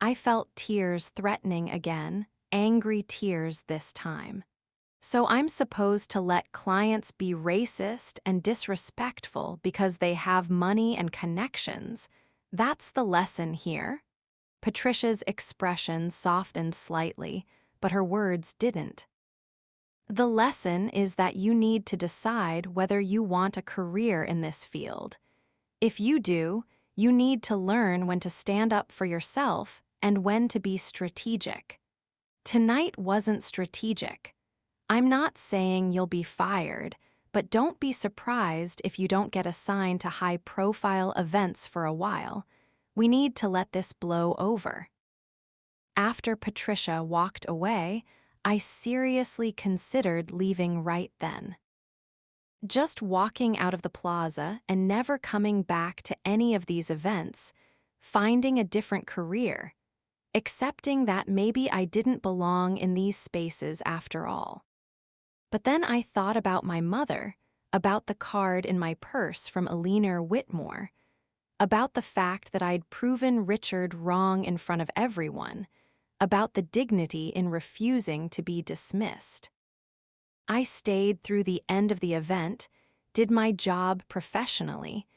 I felt tears threatening again, angry tears this time. So I'm supposed to let clients be racist and disrespectful because they have money and connections. That's the lesson here. Patricia's expression softened slightly, but her words didn't. The lesson is that you need to decide whether you want a career in this field. If you do, you need to learn when to stand up for yourself and when to be strategic. Tonight wasn't strategic. I'm not saying you'll be fired, but don't be surprised if you don't get assigned to high-profile events for a while. We need to let this blow over. After Patricia walked away, I seriously considered leaving right then. Just walking out of the plaza and never coming back to any of these events, finding a different career, accepting that maybe I didn't belong in these spaces after all. But then I thought about my mother, about the card in my purse from Millionaire Whitmore, about the fact that I'd proven Richard wrong in front of everyone, about the dignity in refusing to be dismissed. I stayed through the end of the event, did my job professionally,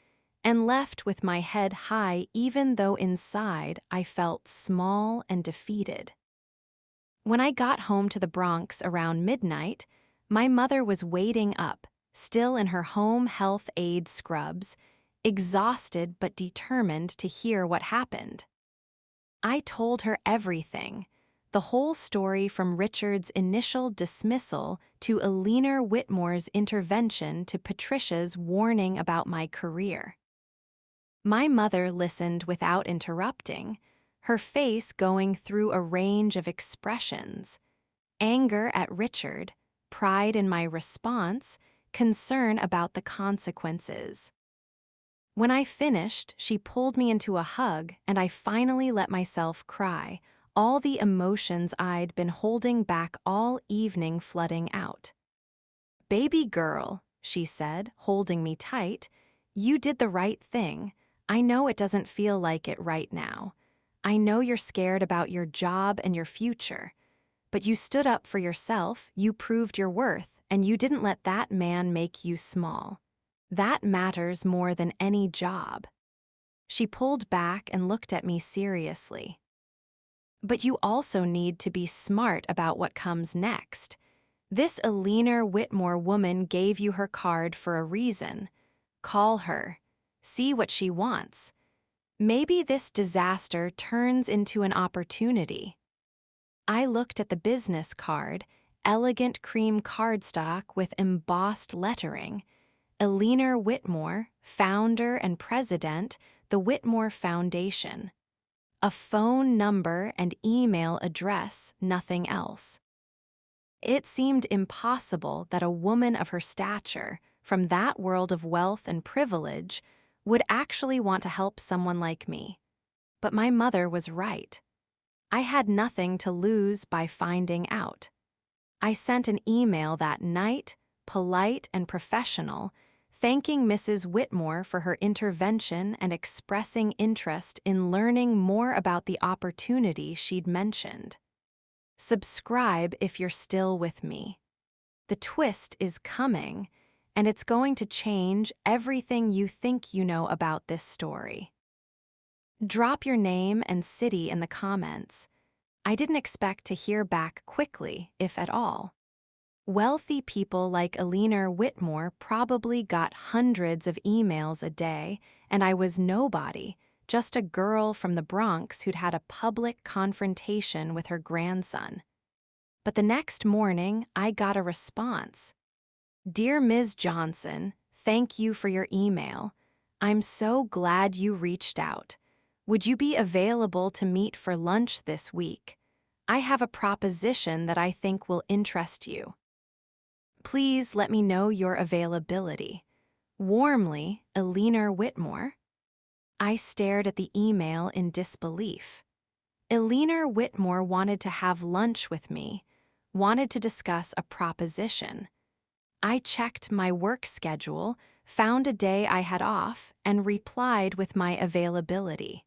and left with my head high even though inside I felt small and defeated. When I got home to the Bronx around midnight, my mother was waiting up, still in her home health aide scrubs, exhausted but determined to hear what happened. I told her everything, the whole story from Richard's initial dismissal to Millionaire Whitmore's intervention to Patricia's warning about my career. My mother listened without interrupting, her face going through a range of expressions: anger at Richard, pride in my response, concern about the consequences. When I finished, she pulled me into a hug and I finally let myself cry, all the emotions I'd been holding back all evening flooding out. "Baby girl," she said, holding me tight, "you did the right thing. I know it doesn't feel like it right now. I know you're scared about your job and your future. But you stood up for yourself, you proved your worth, and you didn't let that man make you small. That matters more than any job." She pulled back and looked at me seriously. "But you also need to be smart about what comes next. This Millionaire Whitmore woman gave you her card for a reason. Call her. See what she wants. Maybe this disaster turns into an opportunity." I looked at the business card, elegant cream cardstock with embossed lettering. Millionaire Whitmore, founder and president, the Whitmore Foundation. A phone number and email address, nothing else. It seemed impossible that a woman of her stature, from that world of wealth and privilege, would actually want to help someone like me. But my mother was right. I had nothing to lose by finding out. I sent an email that night, polite and professional, thanking Mrs. Whitmore for her intervention and expressing interest in learning more about the opportunity she'd mentioned. Subscribe if you're still with me. The twist is coming, and it's going to change everything you think you know about this story. Drop your name and city in the comments. I didn't expect to hear back quickly, if at all. Wealthy people like Millionaire Whitmore probably got hundreds of emails a day, and I was nobody, just a girl from the Bronx who'd had a public confrontation with her grandson. But the next morning, I got a response. "Dear Ms. Johnson, thank you for your email. I'm so glad you reached out. Would you be available to meet for lunch this week? I have a proposition that I think will interest you. Please let me know your availability. Warmly, Millionaire Whitmore." I stared at the email in disbelief. Millionaire Whitmore wanted to have lunch with me, wanted to discuss a proposition. I checked my work schedule, found a day I had off, and replied with my availability.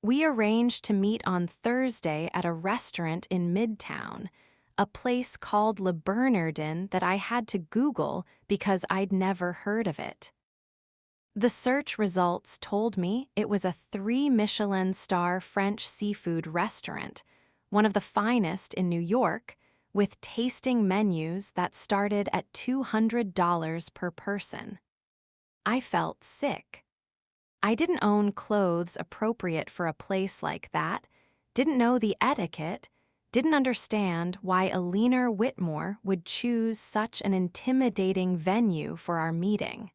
We arranged to meet on Thursday at a restaurant in Midtown, a place called Le Bernardin that I had to Google because I'd never heard of it. The search results told me it was a 3-Michelin-star French seafood restaurant, one of the finest in New York, with tasting menus that started at $200 per person. I felt sick. I didn't own clothes appropriate for a place like that, didn't know the etiquette, didn't understand why Eleanor Whitmore would choose such an intimidating venue for our meeting.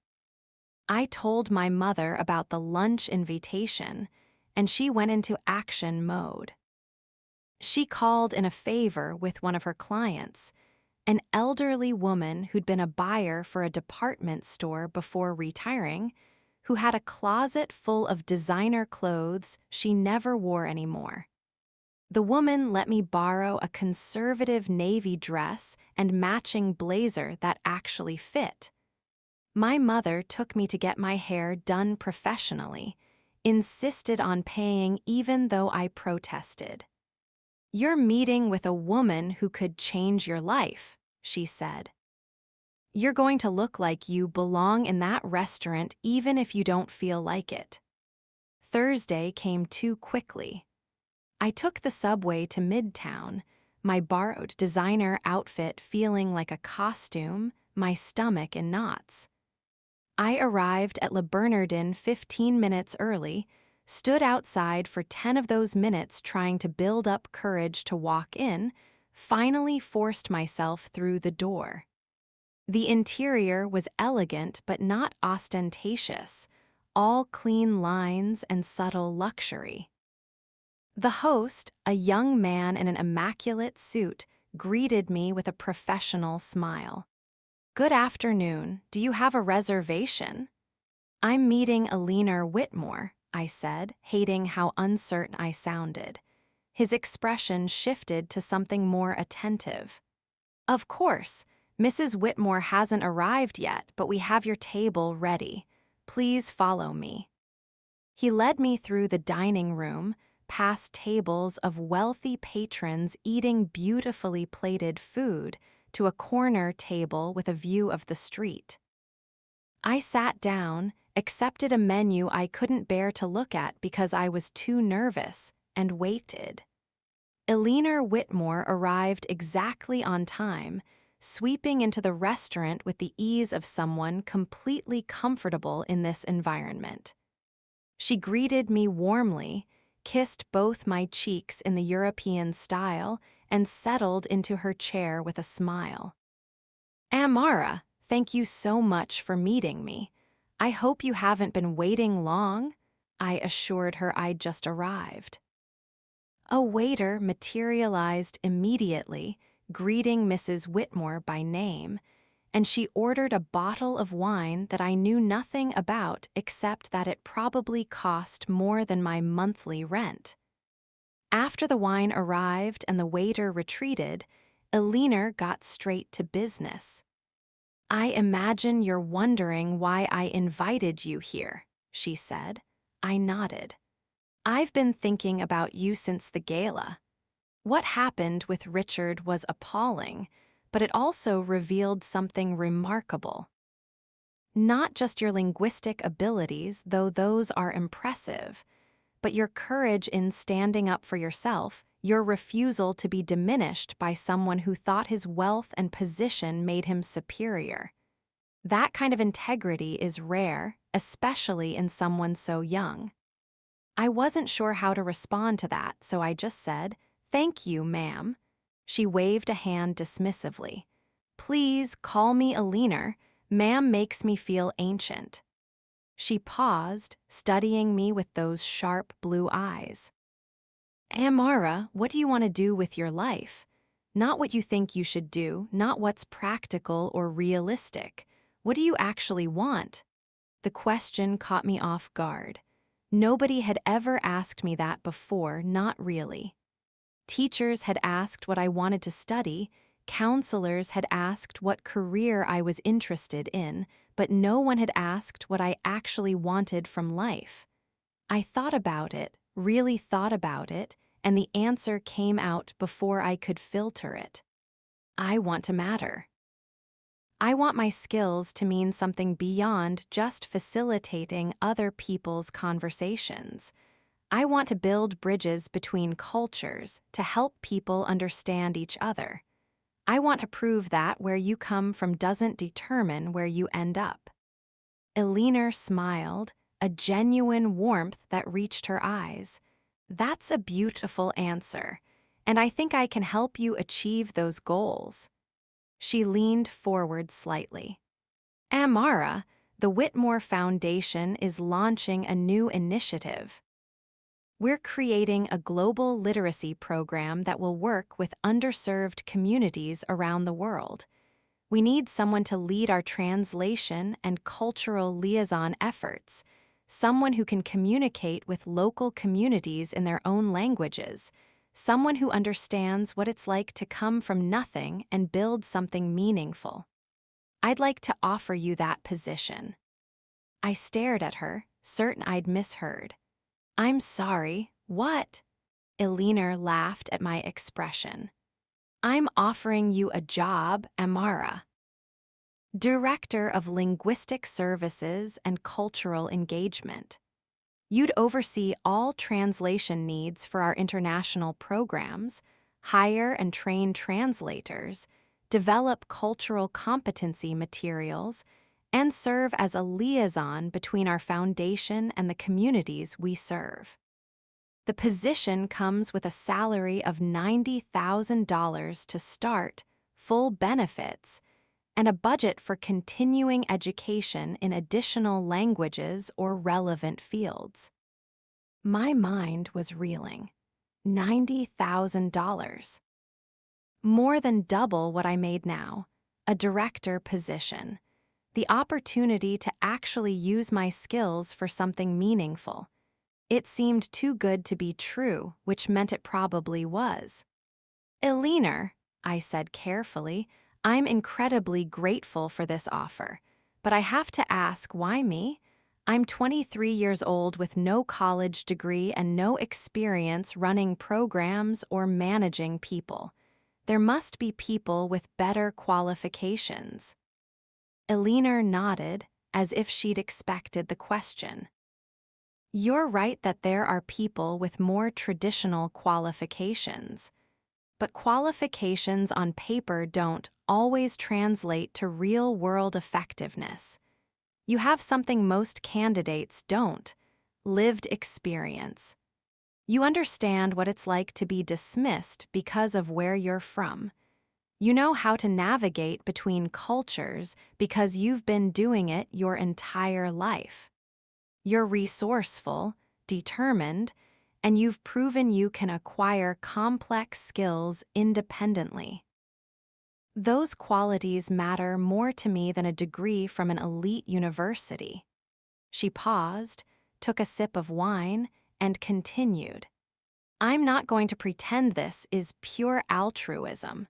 I told my mother about the lunch invitation, and she went into action mode. She called in a favor with one of her clients, an elderly woman who'd been a buyer for a department store before retiring, who had a closet full of designer clothes she never wore anymore. The woman let me borrow a conservative navy dress and matching blazer that actually fit. My mother took me to get my hair done professionally, insisted on paying even though I protested. "You're meeting with a woman who could change your life," she said. "You're going to look like you belong in that restaurant even if you don't feel like it." Thursday came too quickly. I took the subway to Midtown, my borrowed designer outfit feeling like a costume, my stomach in knots. I arrived at Le Bernardin 15 minutes early, stood outside for 10 of those minutes trying to build up courage to walk in, finally forced myself through the door. The interior was elegant but not ostentatious, all clean lines and subtle luxury. The host, a young man in an immaculate suit, greeted me with a professional smile. "Good afternoon. Do you have a reservation?" "I'm meeting Eleanor Whitmore," I said, hating how uncertain I sounded. His expression shifted to something more attentive. "Of course. Mrs. Whitmore hasn't arrived yet, but we have your table ready. Please follow me." He led me through the dining room, past tables of wealthy patrons eating beautifully plated food, to a corner table with a view of the street. I sat down, accepted a menu I couldn't bear to look at because I was too nervous, and waited. Eleanor Whitmore arrived exactly on time, sweeping into the restaurant with the ease of someone completely comfortable in this environment. She greeted me warmly, kissed both my cheeks in the European style, and settled into her chair with a smile. "Amara, thank you so much for meeting me. I hope you haven't been waiting long," I assured her I'd just arrived. A waiter materialized immediately, greeting Mrs. Whitmore by name, and she ordered a bottle of wine that I knew nothing about except that it probably cost more than my monthly rent. After the wine arrived and the waiter retreated, Eleanor got straight to business. "I imagine you're wondering why I invited you here," she said. I nodded. "I've been thinking about you since the gala. What happened with Richard was appalling, but it also revealed something remarkable. Not just your linguistic abilities, though those are impressive, but your courage in standing up for yourself, your refusal to be diminished by someone who thought his wealth and position made him superior. That kind of integrity is rare, especially in someone so young." I wasn't sure how to respond to that, so I just said, "Thank you, ma'am." She waved a hand dismissively. "Please call me Eleanor. Ma'am makes me feel ancient." She paused, studying me with those sharp blue eyes. "Amara, what do you want to do with your life? Not what you think you should do, not what's practical or realistic. What do you actually want?" The question caught me off guard. Nobody had ever asked me that before, not really. Teachers had asked what I wanted to study, Counselors had asked what career I was interested in, but no one had asked what I actually wanted from life. I thought about it, really thought about it, and the answer came out before I could filter it. I want to matter. I want my skills to mean something beyond just facilitating other people's conversations. I want to build bridges between cultures to help people understand each other. I want to prove that where you come from doesn't determine where you end up. Eleanor smiled, a genuine warmth that reached her eyes. That's a beautiful answer, and I think I can help you achieve those goals. She leaned forward slightly. Amara, the Whitmore Foundation is launching a new initiative. We're creating a global literacy program that will work with underserved communities around the world. We need someone to lead our translation and cultural liaison efforts, someone who can communicate with local communities in their own languages, someone who understands what it's like to come from nothing and build something meaningful. I'd like to offer you that position. I stared at her, certain I'd misheard. I'm sorry, what? Eleanor laughed at my expression. I'm offering you a job, Amara. Director of Linguistic Services and Cultural Engagement. You'd oversee all translation needs for our international programs, hire and train translators, develop cultural competency materials, and serve as a liaison between our foundation and the communities we serve. The position comes with a salary of $90,000 to start, full benefits, and a budget for continuing education in additional languages or relevant fields. My mind was reeling. $90,000. More than double what I made now. A director position. The opportunity to actually use my skills for something meaningful. It seemed too good to be true, which meant it probably was. Eleanor, I said carefully, I'm incredibly grateful for this offer, but I have to ask, why me? I'm 23 years old with no college degree and no experience running programs or managing people. There must be people with better qualifications. Eleanor nodded, as if she'd expected the question. You're right that there are people with more traditional qualifications. But qualifications on paper don't always translate to real-world effectiveness. You have something most candidates don't: lived experience. You understand what it's like to be dismissed because of where you're from. You know how to navigate between cultures because you've been doing it your entire life. You're resourceful, determined, and you've proven you can acquire complex skills independently. Those qualities matter more to me than a degree from an elite university. She paused, took a sip of wine, and continued. I'm not going to pretend this is pure altruism.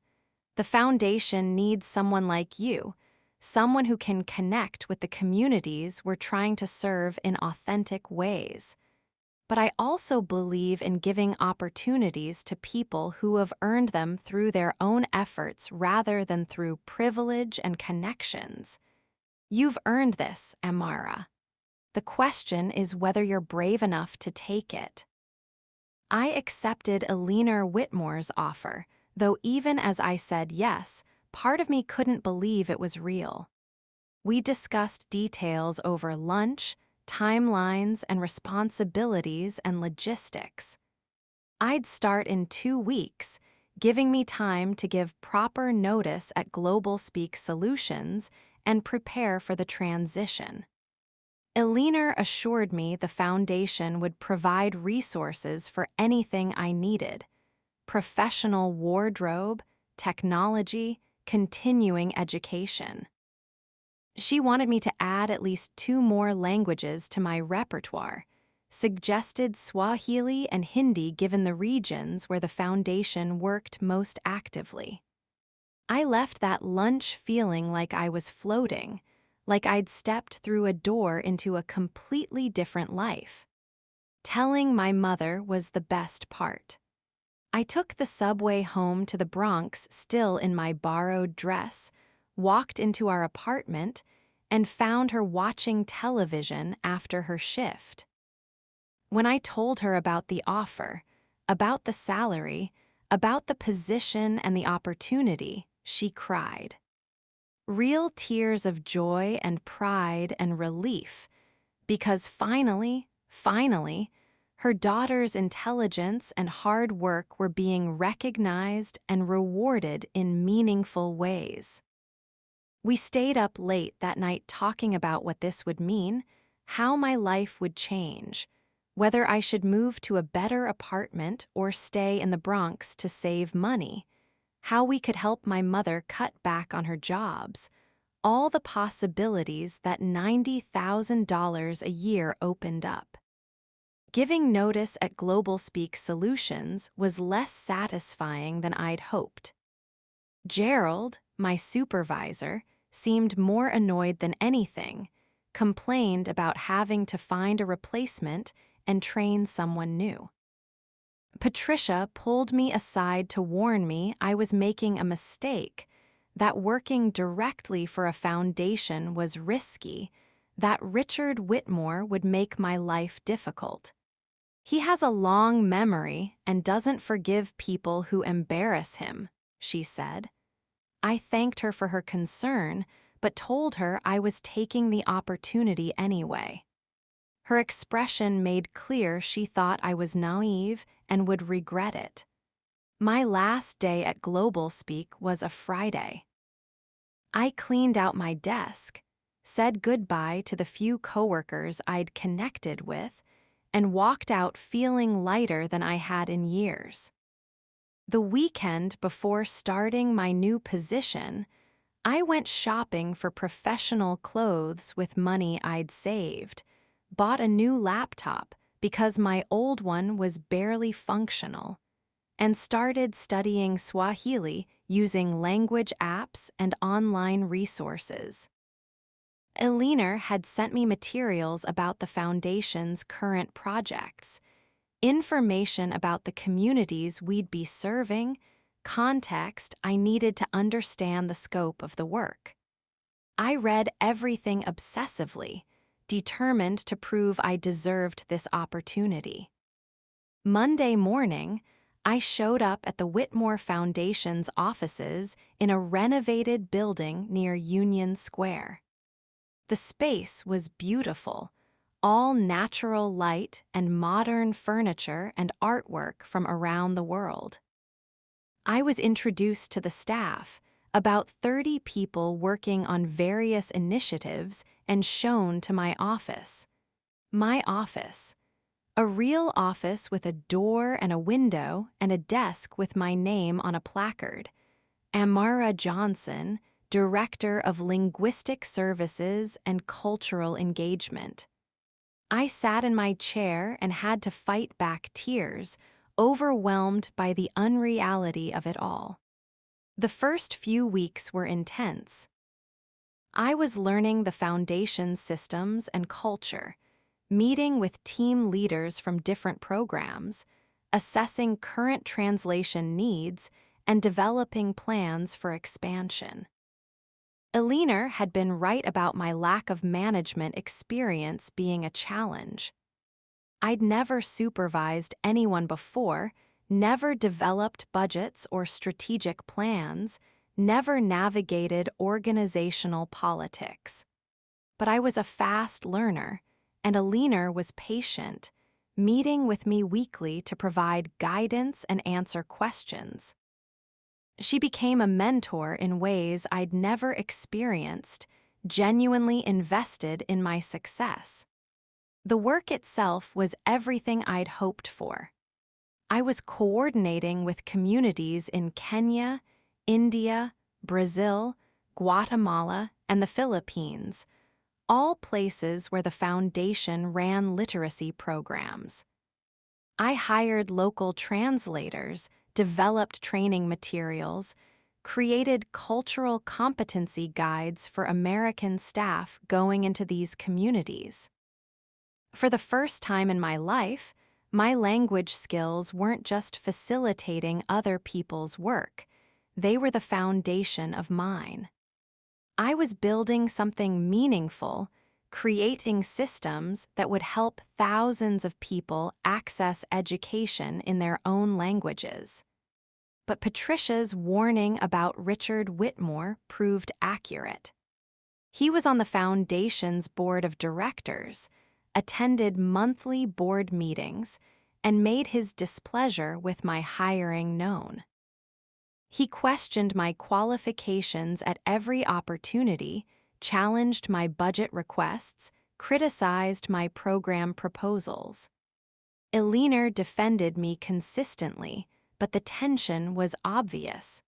The foundation needs someone like you, someone who can connect with the communities we're trying to serve in authentic ways. But I also believe in giving opportunities to people who have earned them through their own efforts rather than through privilege and connections. You've earned this, Amara. The question is whether you're brave enough to take it. I accepted Eleanor Whitmore's offer, though even as I said yes, part of me couldn't believe it was real. We discussed details over lunch, timelines, and responsibilities and logistics. I'd start in 2 weeks, giving me time to give proper notice at Global Speak Solutions and prepare for the transition. Eleanor assured me the foundation would provide resources for anything I needed: professional wardrobe, technology, continuing education. She wanted me to add at least 2 more languages to my repertoire, suggested Swahili and Hindi given the regions where the foundation worked most actively. I left that lunch feeling like I was floating, like I'd stepped through a door into a completely different life. Telling my mother was the best part. I took the subway home to the Bronx still in my borrowed dress, walked into our apartment, and found her watching television after her shift. When I told her about the offer, about the salary, about the position and the opportunity, she cried. Real tears of joy and pride and relief, because finally, her daughter's intelligence and hard work were being recognized and rewarded in meaningful ways. We stayed up late that night talking about what this would mean, how my life would change, whether I should move to a better apartment or stay in the Bronx to save money, how we could help my mother cut back on her jobs, all the possibilities that $90,000 a year opened up. Giving notice at Global Speak Solutions was less satisfying than I'd hoped. Gerald, my supervisor, seemed more annoyed than anything, complained about having to find a replacement and train someone new. Patricia pulled me aside to warn me I was making a mistake, that working directly for a foundation was risky, that Richard Whitmore would make my life difficult. He has a long memory and doesn't forgive people who embarrass him, she said. I thanked her for her concern, but told her I was taking the opportunity anyway. Her expression made clear she thought I was naive and would regret it. My last day at Global Speak was a Friday. I cleaned out my desk, said goodbye to the few coworkers I'd connected with, and walked out feeling lighter than I had in years. The weekend before starting my new position, I went shopping for professional clothes with money I'd saved, bought a new laptop because my old one was barely functional, and started studying Swahili using language apps and online resources. Eleanor had sent me materials about the Foundation's current projects, information about the communities we'd be serving, context I needed to understand the scope of the work. I read everything obsessively, determined to prove I deserved this opportunity. Monday morning, I showed up at the Whitmore Foundation's offices in a renovated building near Union Square. The space was beautiful, all natural light and modern furniture and artwork from around the world. I was introduced to the staff, about 30 people working on various initiatives, and shown to my office. My office. A real office with a door and a window and a desk with my name on a placard. Amara Johnson, Director of Linguistic Services and Cultural Engagement. I sat in my chair and had to fight back tears, overwhelmed by the unreality of it all. The first few weeks were intense. I was learning the Foundation's systems and culture, meeting with team leaders from different programs, assessing current translation needs, and developing plans for expansion. Eleanor had been right about my lack of management experience being a challenge. I'd never supervised anyone before, never developed budgets or strategic plans, never navigated organizational politics. But I was a fast learner, and Eleanor was patient, meeting with me weekly to provide guidance and answer questions. She became a mentor in ways I'd never experienced, genuinely invested in my success. The work itself was everything I'd hoped for. I was coordinating with communities in Kenya, India, Brazil, Guatemala, and the Philippines, all places where the Foundation ran literacy programs. I hired local translators, developed training materials, created cultural competency guides for American staff going into these communities. For the first time in my life, my language skills weren't just facilitating other people's work, they were the foundation of mine. I was building something meaningful, creating systems that would help thousands of people access education in their own languages. But Patricia's warning about Richard Whitmore proved accurate. He was on the Foundation's board of directors, attended monthly board meetings, and made his displeasure with my hiring known. He questioned my qualifications at every opportunity, challenged my budget requests, criticized my program proposals. Eleanor defended me consistently, but the tension was obvious.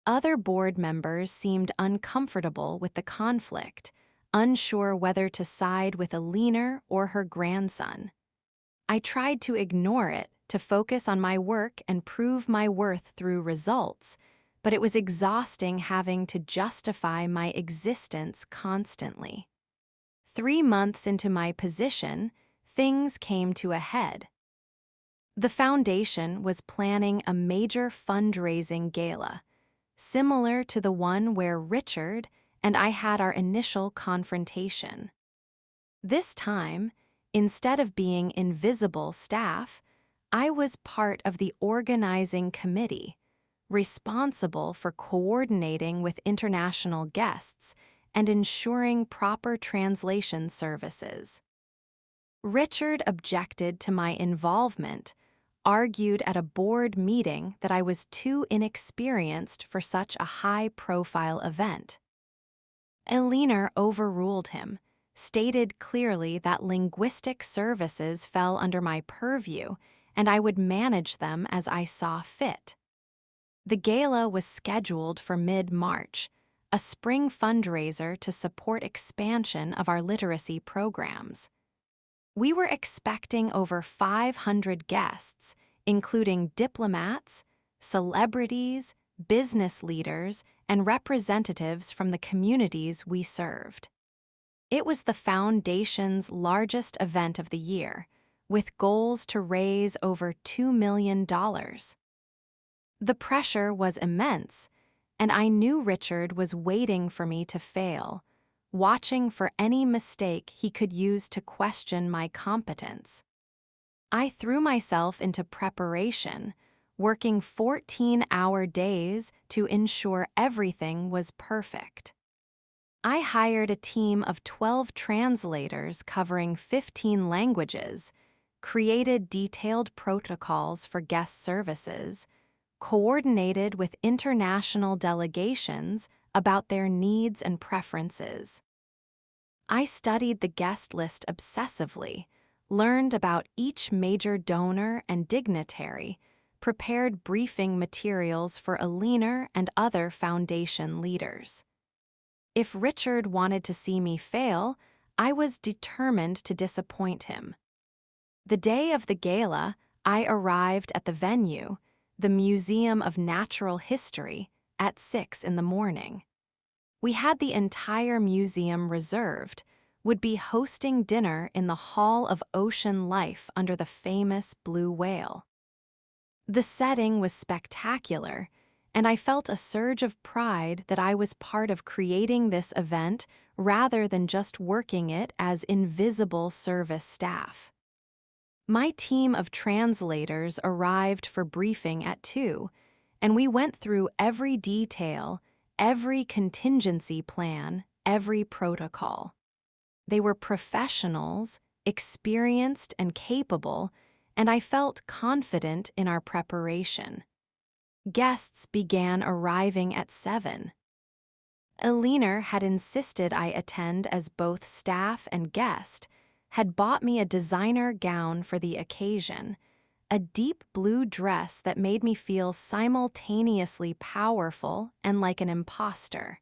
Other board members seemed uncomfortable with the conflict, unsure whether to side with Eleanor or her grandson. I tried to ignore it, to focus on my work and prove my worth through results, but it was exhausting having to justify my existence constantly. 3 months into my position, things came to a head. The foundation was planning a major fundraising gala, similar to the one where Richard and I had our initial confrontation. This time, instead of being invisible staff, I was part of the organizing committee, responsible for coordinating with international guests and ensuring proper translation services. Richard objected to my involvement, argued at a board meeting that I was too inexperienced for such a high-profile event. Eleanor overruled him, stated clearly that linguistic services fell under my purview and I would manage them as I saw fit. The gala was scheduled for mid-March, a spring fundraiser to support expansion of our literacy programs. We were expecting over 500 guests, including diplomats, celebrities, business leaders, and representatives from the communities we served. It was the Foundation's largest event of the year, with goals to raise over $2 million. The pressure was immense, and I knew Richard was waiting for me to fail, watching for any mistake he could use to question my competence. I threw myself into preparation, working 14-hour days to ensure everything was perfect. I hired a team of 12 translators covering 15 languages, created detailed protocols for guest services, coordinated with international delegations about their needs and preferences. I studied the guest list obsessively, learned about each major donor and dignitary, prepared briefing materials for Eleanor and other Foundation leaders. If Richard wanted to see me fail, I was determined to disappoint him. The day of the gala, I arrived at the venue, the Museum of Natural History, at 6 in the morning. We had the entire museum reserved, would be hosting dinner in the Hall of Ocean Life under the famous blue whale. The setting was spectacular, and I felt a surge of pride that I was part of creating this event rather than just working it as invisible service staff. My team of translators arrived for briefing at 2, and we went through every detail, every contingency plan, every protocol. They were professionals, experienced and capable, and I felt confident in our preparation. Guests began arriving at 7. Eleanor had insisted I attend as both staff and guest, had bought me a designer gown for the occasion, a deep blue dress that made me feel simultaneously powerful and like an imposter.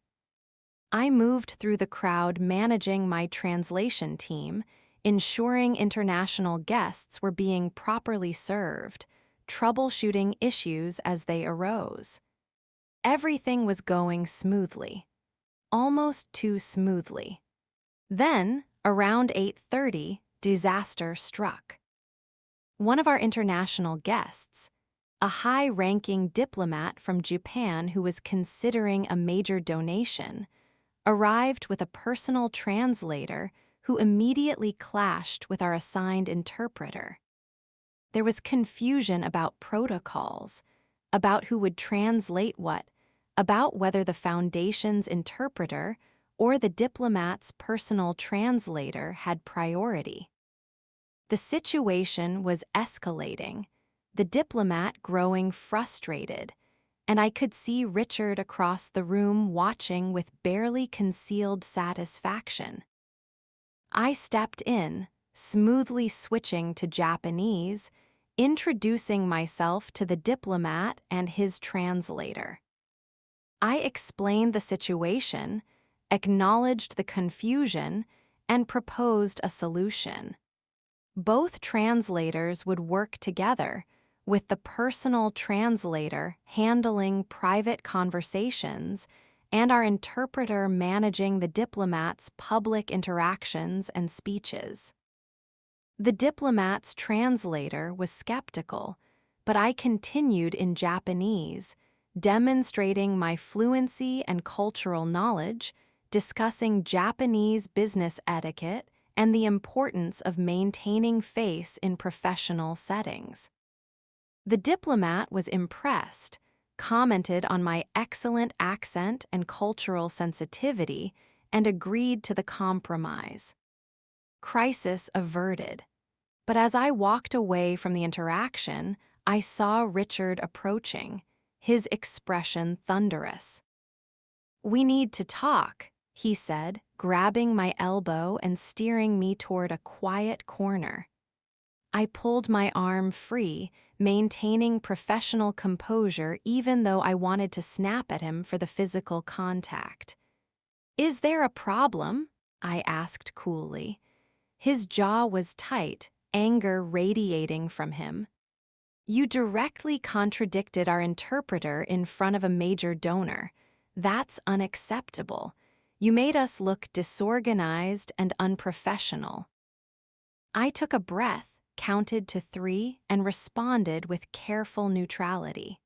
I moved through the crowd managing my translation team, ensuring international guests were being properly served, troubleshooting issues as they arose. Everything was going smoothly, almost too smoothly. Then, around 8:30, disaster struck. One of our international guests, a high-ranking diplomat from Japan who was considering a major donation, arrived with a personal translator who immediately clashed with our assigned interpreter. There was confusion about protocols, about who would translate what, about whether the Foundation's interpreter or the diplomat's personal translator had priority. The situation was escalating, the diplomat growing frustrated, and I could see Richard across the room watching with barely concealed satisfaction. I stepped in, smoothly switching to Japanese, introducing myself to the diplomat and his translator. I explained the situation, acknowledged the confusion, and proposed a solution. Both translators would work together, with the personal translator handling private conversations and our interpreter managing the diplomat's public interactions and speeches. The diplomat's translator was skeptical, but I continued in Japanese, demonstrating my fluency and cultural knowledge, discussing Japanese business etiquette and the importance of maintaining face in professional settings. The diplomat was impressed, commented on my excellent accent and cultural sensitivity, and agreed to the compromise. Crisis averted. But as I walked away from the interaction, I saw Richard approaching, his expression thunderous. "We need to talk," he said, grabbing my elbow and steering me toward a quiet corner. I pulled my arm free, maintaining professional composure even though I wanted to snap at him for the physical contact. "Is there a problem?" I asked coolly. His jaw was tight, anger radiating from him. "You directly contradicted our interpreter in front of a major donor. That's unacceptable. You made us look disorganized and unprofessional." I took a breath, counted to 3, and responded with careful neutrality.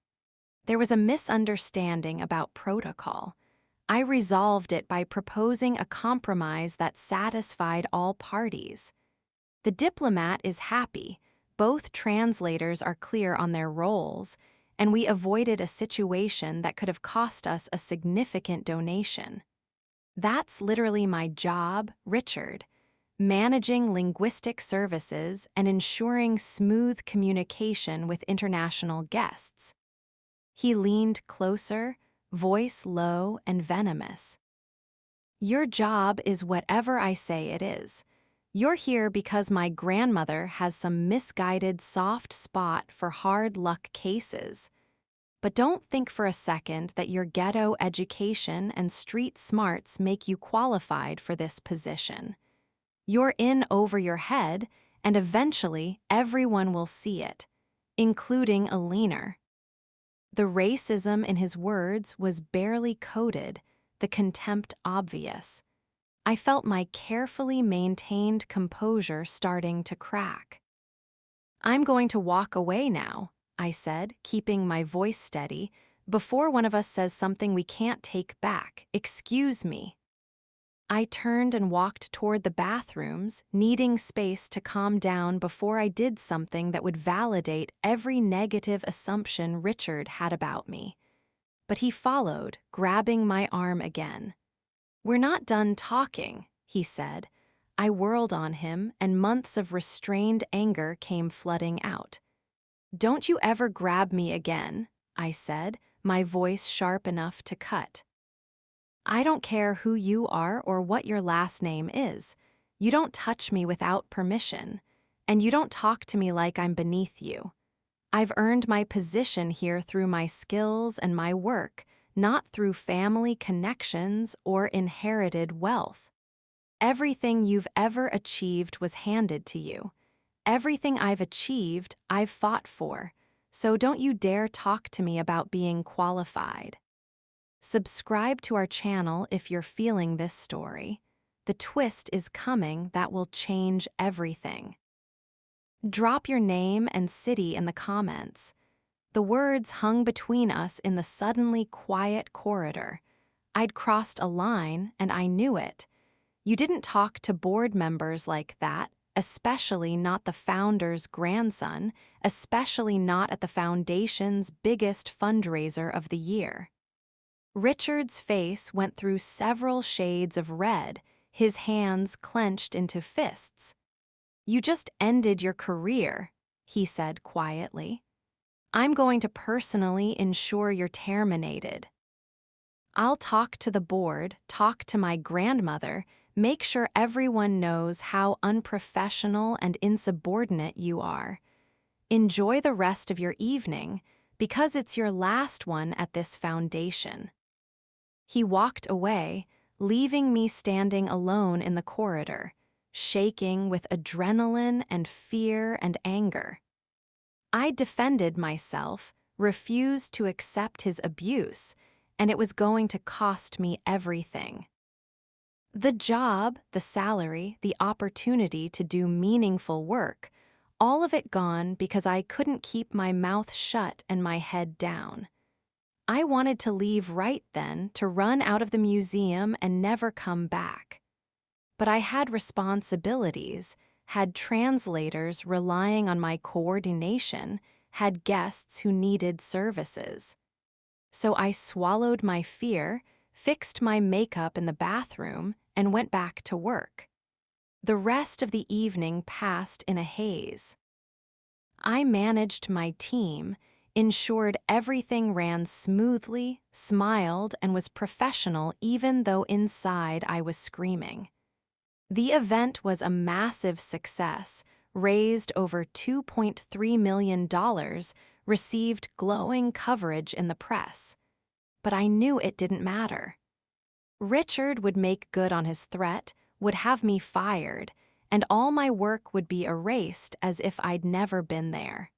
There was a misunderstanding about protocol. I resolved it by proposing a compromise that satisfied all parties. The diplomat is happy, both translators are clear on their roles, and we avoided a situation that could have cost us a significant donation. That's literally my job, Richard. Managing linguistic services and ensuring smooth communication with international guests. He leaned closer, voice low and venomous. "Your job is whatever I say it is. You're here because my grandmother has some misguided soft spot for hard luck cases. But don't think for a second that your ghetto education and street smarts make you qualified for this position. You're in over your head, and eventually everyone will see it, including a leaner." The racism in his words was barely coded, the contempt obvious. I felt my carefully maintained composure starting to crack. "I'm going to walk away now," I said, keeping my voice steady, "before one of us says something we can't take back. Excuse me." I turned and walked toward the bathrooms, needing space to calm down before I did something that would validate every negative assumption Richard had about me. But he followed, grabbing my arm again. "We're not done talking," he said. I whirled on him, and months of restrained anger came flooding out. "Don't you ever grab me again," I said, my voice sharp enough to cut. "I don't care who you are or what your last name is. You don't touch me without permission, and you don't talk to me like I'm beneath you. I've earned my position here through my skills and my work, not through family connections or inherited wealth. Everything you've ever achieved was handed to you. Everything I've achieved, I've fought for. So don't you dare talk to me about being qualified." Subscribe to our channel if you're feeling this story. The twist is coming that will change everything. Drop your name and city in the comments. The words hung between us in the suddenly quiet corridor. I'd crossed a line, and I knew it. You didn't talk to board members like that, especially not the founder's grandson, especially not at the foundation's biggest fundraiser of the year. Richard's face went through several shades of red, his hands clenched into fists. "You just ended your career," he said quietly. "I'm going to personally ensure you're terminated. I'll talk to the board, talk to my grandmother, make sure everyone knows how unprofessional and insubordinate you are. Enjoy the rest of your evening, because it's your last one at this foundation." He walked away, leaving me standing alone in the corridor, shaking with adrenaline and fear and anger. I defended myself, refused to accept his abuse, and it was going to cost me everything. The job, the salary, the opportunity to do meaningful work, all of it gone because I couldn't keep my mouth shut and my head down. I wanted to leave right then, to run out of the museum and never come back. But I had responsibilities, had translators relying on my coordination, had guests who needed services. So I swallowed my fear, fixed my makeup in the bathroom, and went back to work. The rest of the evening passed in a haze. I managed my team, ensured everything ran smoothly, smiled, and was professional even though inside I was screaming. The event was a massive success, raised over $2.3 million, received glowing coverage in the press. But I knew it didn't matter. Richard would make good on his threat, would have me fired, and all my work would be erased as if I'd never been there.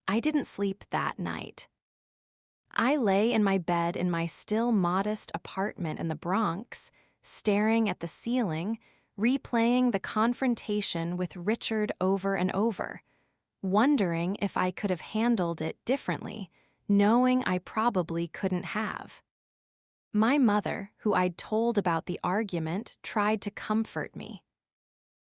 I didn't sleep that night. I lay in my bed in my still modest apartment in the Bronx, staring at the ceiling, replaying the confrontation with Richard over and over, wondering if I could have handled it differently, knowing I probably couldn't have. My mother, who I'd told about the argument, tried to comfort me.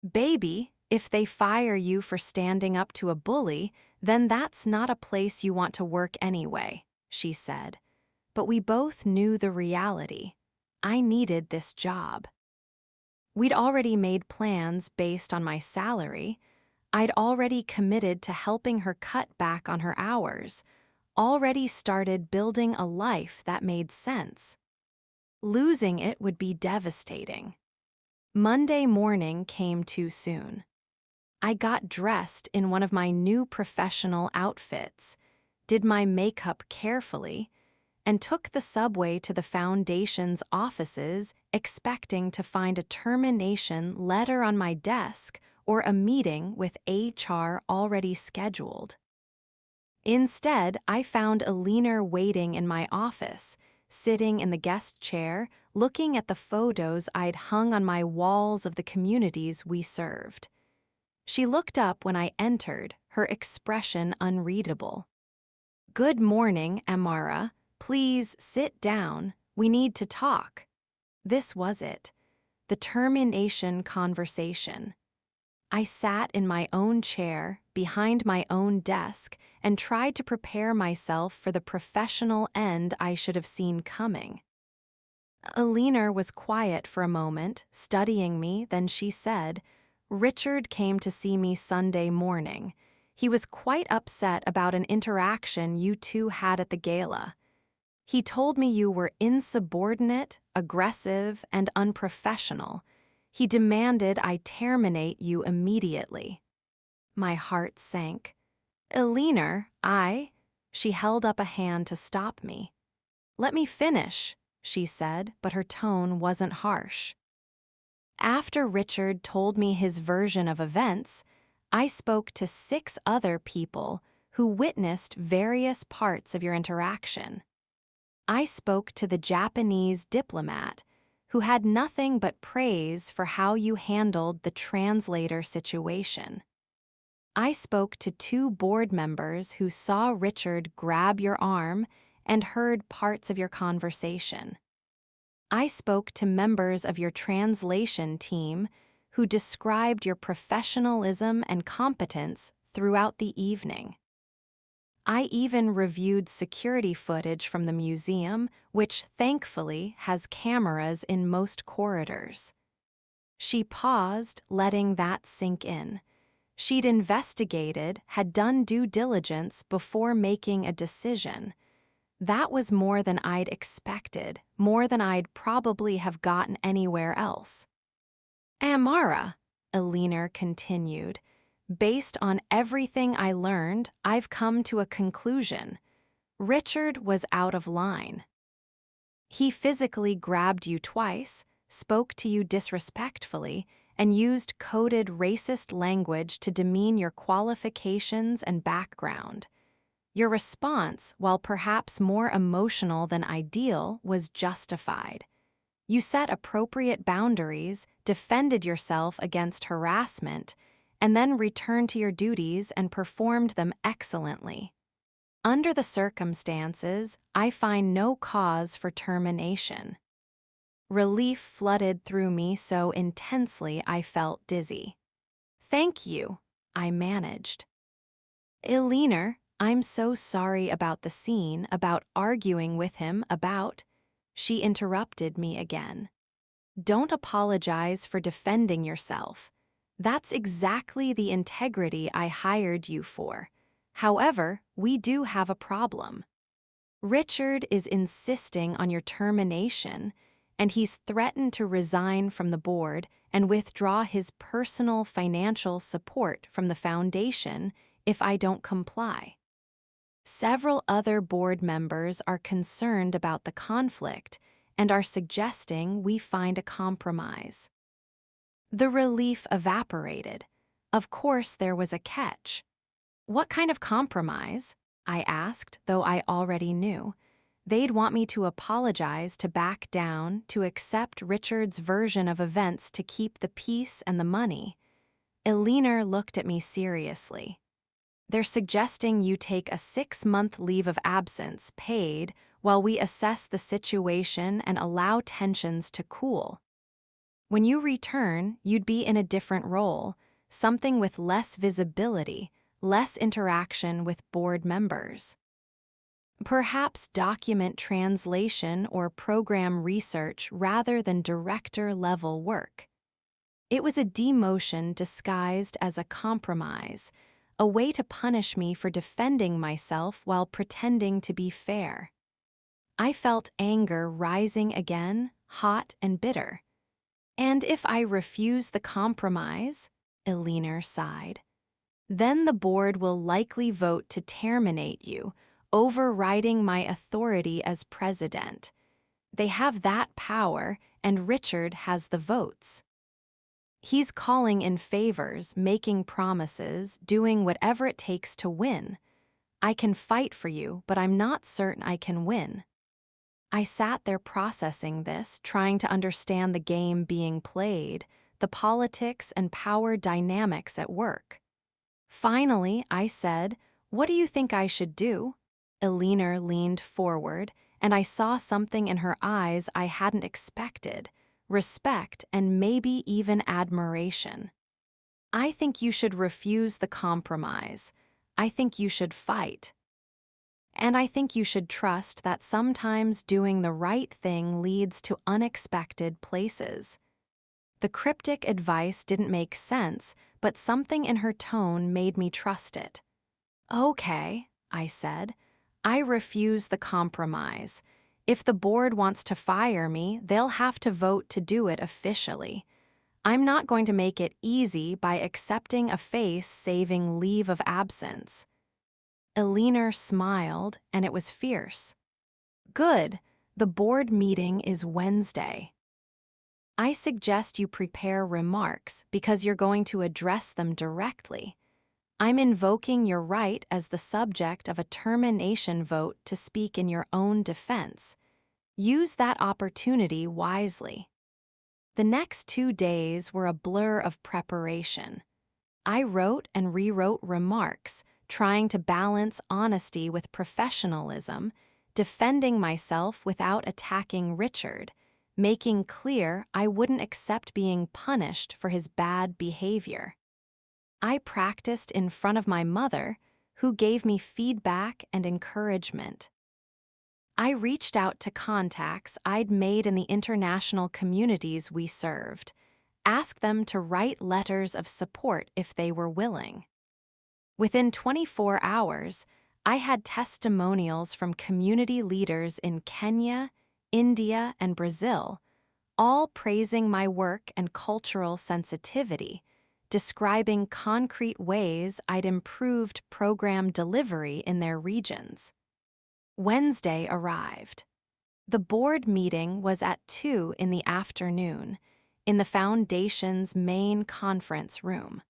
"Baby, if they fire you for standing up to a bully, then that's not a place you want to work anyway," she said. But we both knew the reality. I needed this job. We'd already made plans based on my salary. I'd already committed to helping her cut back on her hours, already started building a life that made sense. Losing it would be devastating. Monday morning came too soon. I got dressed in one of my new professional outfits, did my makeup carefully, and took the subway to the foundation's offices, expecting to find a termination letter on my desk or a meeting with HR already scheduled. Instead, I found a leaner waiting in my office, sitting in the guest chair, looking at the photos I'd hung on my walls of the communities we served. She looked up when I entered, her expression unreadable. "Good morning, Amara. Please sit down. We need to talk." This was it, the termination conversation. I sat in my own chair, behind my own desk, and tried to prepare myself for the professional end I should have seen coming. Alina was quiet for a moment, studying me, then she said, "Richard came to see me Sunday morning. He was quite upset about an interaction you two had at the gala. He told me you were insubordinate, aggressive, and unprofessional. He demanded I terminate you immediately." My heart sank. "Alina, She held up a hand to stop me. "Let me finish," she said, but her tone wasn't harsh. "After Richard told me his version of events, I spoke to 6 other people who witnessed various parts of your interaction. I spoke to the Japanese diplomat, who had nothing but praise for how you handled the translator situation. I spoke to two board members who saw Richard grab your arm and heard parts of your conversation. I spoke to members of your translation team who described your professionalism and competence throughout the evening. I even reviewed security footage from the museum, which thankfully has cameras in most corridors. She paused, letting that sink in. She'd investigated, had done due diligence before making a decision. That was more than I'd expected, more than I'd probably have gotten anywhere else. Amara, Eleanor continued, based on everything I learned, I've come to a conclusion. Richard was out of line. He physically grabbed you twice, spoke to you disrespectfully, and used coded racist language to demean your qualifications and background. Your response, while perhaps more emotional than ideal, was justified. You set appropriate boundaries, defended yourself against harassment, and then returned to your duties and performed them excellently. Under the circumstances, I find no cause for termination. Relief flooded through me so intensely I felt dizzy. Thank you, I managed. Eleanor, I'm so sorry about the scene, about arguing with him, about... She interrupted me again. Don't apologize for defending yourself. That's exactly the integrity I hired you for. However, we do have a problem. Richard is insisting on your termination, and he's threatened to resign from the board and withdraw his personal financial support from the foundation if I don't comply. Several other board members are concerned about the conflict and are suggesting we find a compromise. The relief evaporated. Of course, there was a catch. What kind of compromise? I asked, though I already knew. They'd want me to apologize, to back down, to accept Richard's version of events to keep the peace and the money. Eleanor looked at me seriously. They're suggesting you take a 6-month leave of absence, paid, while we assess the situation and allow tensions to cool. When you return, you'd be in a different role, something with less visibility, less interaction with board members. Perhaps document translation or program research rather than director-level work. It was a demotion disguised as a compromise, a way to punish me for defending myself while pretending to be fair. I felt anger rising again, hot and bitter. And if I refuse the compromise, Eleanor sighed, then the board will likely vote to terminate you, overriding my authority as president. They have that power, and Richard has the votes. He's calling in favors, making promises, doing whatever it takes to win. I can fight for you, but I'm not certain I can win. I sat there processing this, trying to understand the game being played, the politics and power dynamics at work. Finally, I said, "What do you think I should do?" Eleanor leaned forward, and I saw something in her eyes I hadn't expected. Respect, and maybe even admiration. I think you should refuse the compromise. I think you should fight. And I think you should trust that sometimes doing the right thing leads to unexpected places. The cryptic advice didn't make sense, but something in her tone made me trust it. Okay, I said. I refuse the compromise. If the board wants to fire me, they'll have to vote to do it officially. I'm not going to make it easy by accepting a face-saving leave of absence. Eleanor smiled, and it was fierce. Good. The board meeting is Wednesday. I suggest you prepare remarks because you're going to address them directly. I'm invoking your right as the subject of a termination vote to speak in your own defense. Use that opportunity wisely. The next 2 days were a blur of preparation. I wrote and rewrote remarks, trying to balance honesty with professionalism, defending myself without attacking Richard, making clear I wouldn't accept being punished for his bad behavior. I practiced in front of my mother, who gave me feedback and encouragement. I reached out to contacts I'd made in the international communities we served, asked them to write letters of support if they were willing. Within 24 hours, I had testimonials from community leaders in Kenya, India, and Brazil, all praising my work and cultural sensitivity, describing concrete ways I'd improved program delivery in their regions. Wednesday arrived. The board meeting was at 2 in the afternoon, in the foundation's main conference room.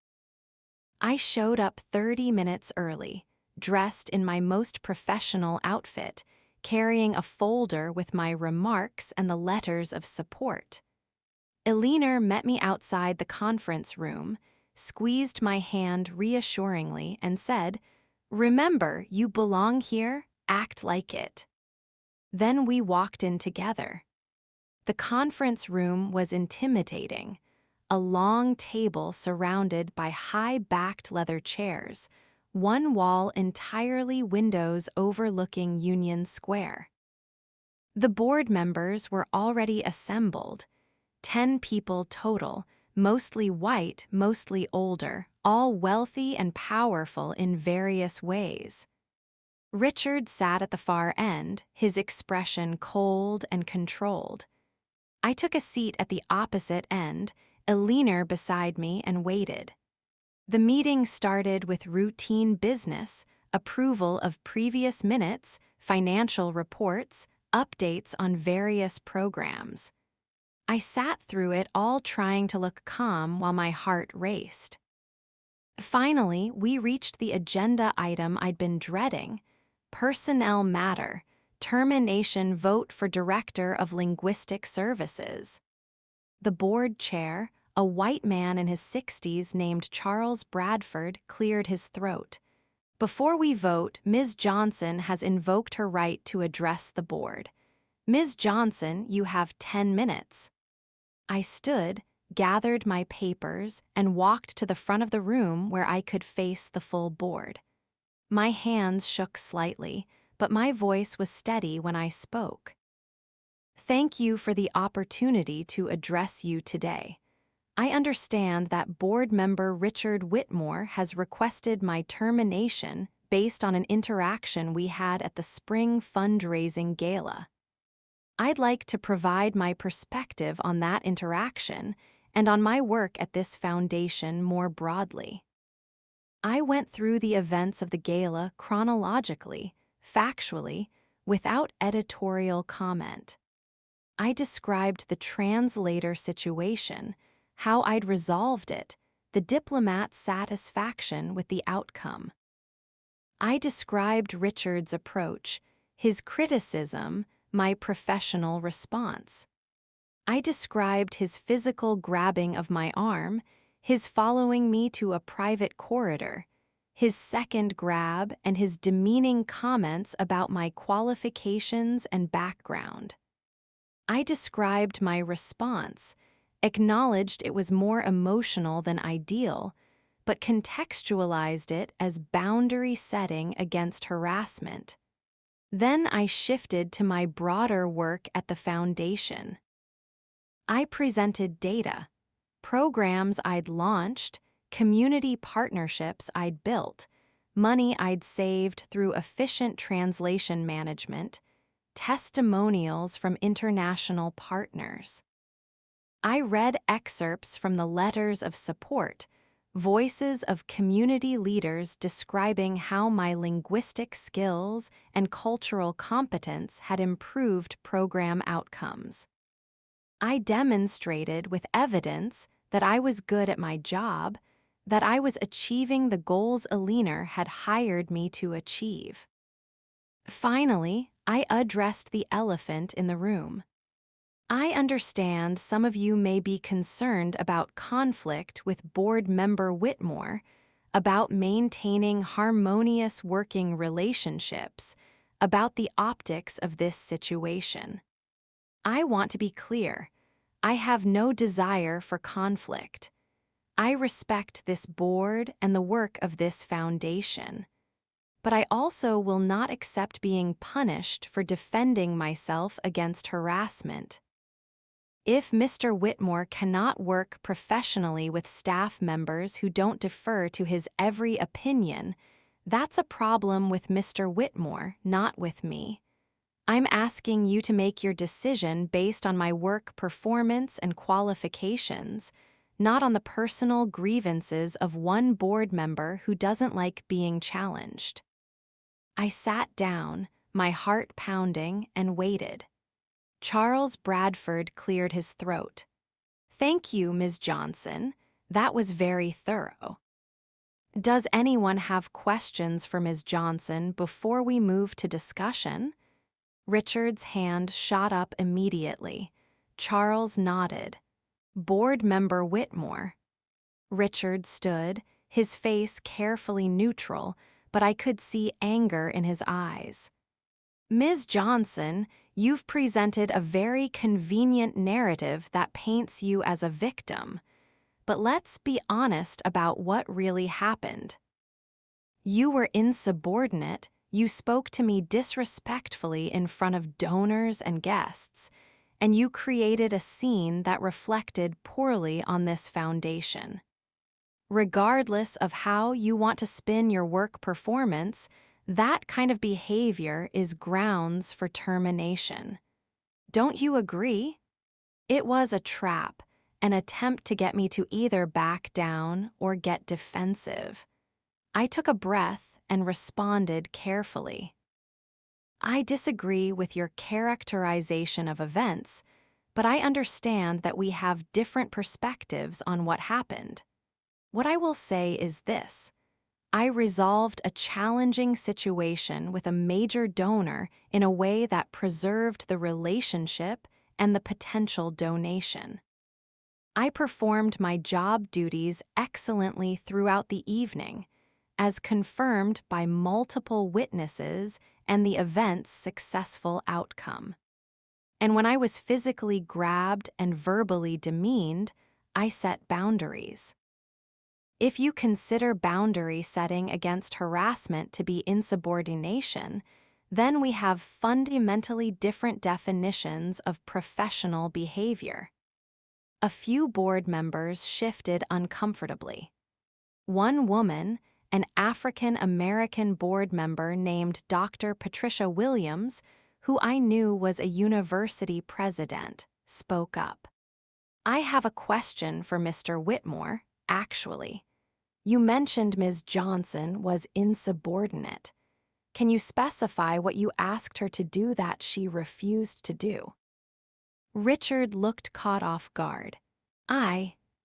I showed up 30 minutes early, dressed in my most professional outfit, carrying a folder with my remarks and the letters of support. Eleanor met me outside the conference room, squeezed my hand reassuringly, and said, "Remember, you belong here, act like it." Then we walked in together. The conference room was intimidating, a long table surrounded by high-backed leather chairs, one wall entirely windows overlooking Union Square. The board members were already assembled, 10 people total, mostly white, mostly older, all wealthy and powerful in various ways. Richard sat at the far end, his expression cold and controlled. I took a seat at the opposite end, Eleanor beside me, and waited. The meeting started with routine business, approval of previous minutes, financial reports, updates on various programs. I sat through it all trying to look calm while my heart raced. Finally, we reached the agenda item I'd been dreading: personnel matter, termination vote for Director of Linguistic Services. The board chair, a white man in his 60s named Charles Bradford, cleared his throat. "Before we vote, Ms. Johnson has invoked her right to address the board. Ms. Johnson, you have 10 minutes. I stood, gathered my papers, and walked to the front of the room where I could face the full board. My hands shook slightly, but my voice was steady when I spoke. "Thank you for the opportunity to address you today. I understand that board member Richard Whitmore has requested my termination based on an interaction we had at the spring fundraising gala. I'd like to provide my perspective on that interaction and on my work at this foundation more broadly." I went through the events of the gala chronologically, factually, without editorial comment. I described the translator situation, how I'd resolved it, the diplomat's satisfaction with the outcome. I described Richard's approach, his criticism, my professional response. I described his physical grabbing of my arm, his following me to a private corridor, his second grab, and his demeaning comments about my qualifications and background. I described my response, acknowledged it was more emotional than ideal, but contextualized it as boundary setting against harassment. Then I shifted to my broader work at the foundation. I presented data, programs I'd launched, community partnerships I'd built, money I'd saved through efficient translation management, testimonials from international partners. I read excerpts from the letters of support, voices of community leaders describing how my linguistic skills and cultural competence had improved program outcomes. I demonstrated with evidence that I was good at my job, that I was achieving the goals Eleanor had hired me to achieve. Finally, I addressed the elephant in the room. I understand some of you may be concerned about conflict with board member Whitmore, about maintaining harmonious working relationships, about the optics of this situation. I want to be clear. I have no desire for conflict. I respect this board and the work of this foundation. But I also will not accept being punished for defending myself against harassment. If Mr. Whitmore cannot work professionally with staff members who don't defer to his every opinion, that's a problem with Mr. Whitmore, not with me. I'm asking you to make your decision based on my work performance and qualifications, not on the personal grievances of one board member who doesn't like being challenged. I sat down, my heart pounding, and waited. Charles Bradford cleared his throat. "Thank you, Ms. Johnson. That was very thorough. Does anyone have questions for Ms. Johnson before we move to discussion?" Richard's hand shot up immediately. Charles nodded. "Board Member Whitmore." Richard stood, his face carefully neutral, but I could see anger in his eyes. "Ms. Johnson, you've presented a very convenient narrative that paints you as a victim. But let's be honest about what really happened. You were insubordinate, you spoke to me disrespectfully in front of donors and guests, and you created a scene that reflected poorly on this foundation. Regardless of how you want to spin your work performance, that kind of behavior is grounds for termination. Don't you agree? It was a trap, an attempt to get me to either back down or get defensive. I took a breath and responded carefully. I disagree with your characterization of events, but I understand that we have different perspectives on what happened. What I will say is this. I resolved a challenging situation with a major donor in a way that preserved the relationship and the potential donation. I performed my job duties excellently throughout the evening, as confirmed by multiple witnesses and the event's successful outcome. And when I was physically grabbed and verbally demeaned, I set boundaries. If you consider boundary setting against harassment to be insubordination, then we have fundamentally different definitions of professional behavior. A few board members shifted uncomfortably. One woman, an African-American board member named Dr. Patricia Williams, who I knew was a university president, spoke up. "I have a question for Mr. Whitmore, actually. You mentioned Ms. Johnson was insubordinate. Can you specify what you asked her to do that she refused to do?" Richard looked caught off guard.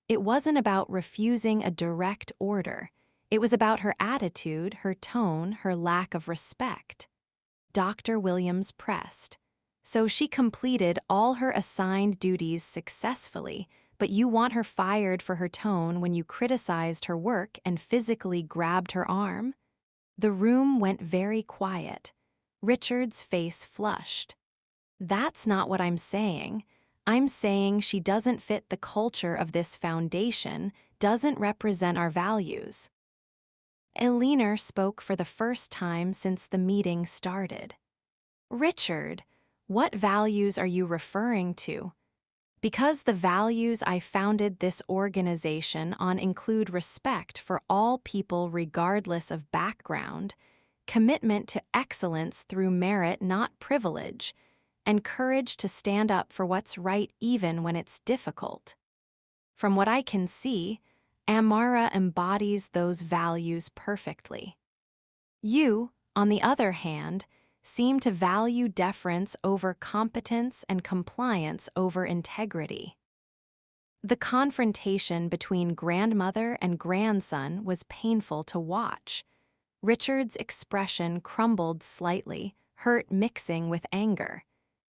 It wasn't about refusing a direct order. It was about her attitude, her tone, her lack of respect. Dr. Williams pressed. "So she completed all her assigned duties successfully, but you want her fired for her tone when you criticized her work and physically grabbed her arm?" The room went very quiet. Richard's face flushed. "That's not what I'm saying. I'm saying she doesn't fit the culture of this foundation, doesn't represent our values." Eleanor spoke for the first time since the meeting started. "Richard, what values are you referring to?" "Because the values I founded this organization on include respect for all people regardless of background, commitment to excellence through merit, not privilege, and courage to stand up for what's right even when it's difficult. From what I can see, Amara embodies those values perfectly. You, on the other hand, seem to value deference over competence and compliance over integrity." The confrontation between grandmother and grandson was painful to watch. Richard's expression crumbled slightly, hurt mixing with anger.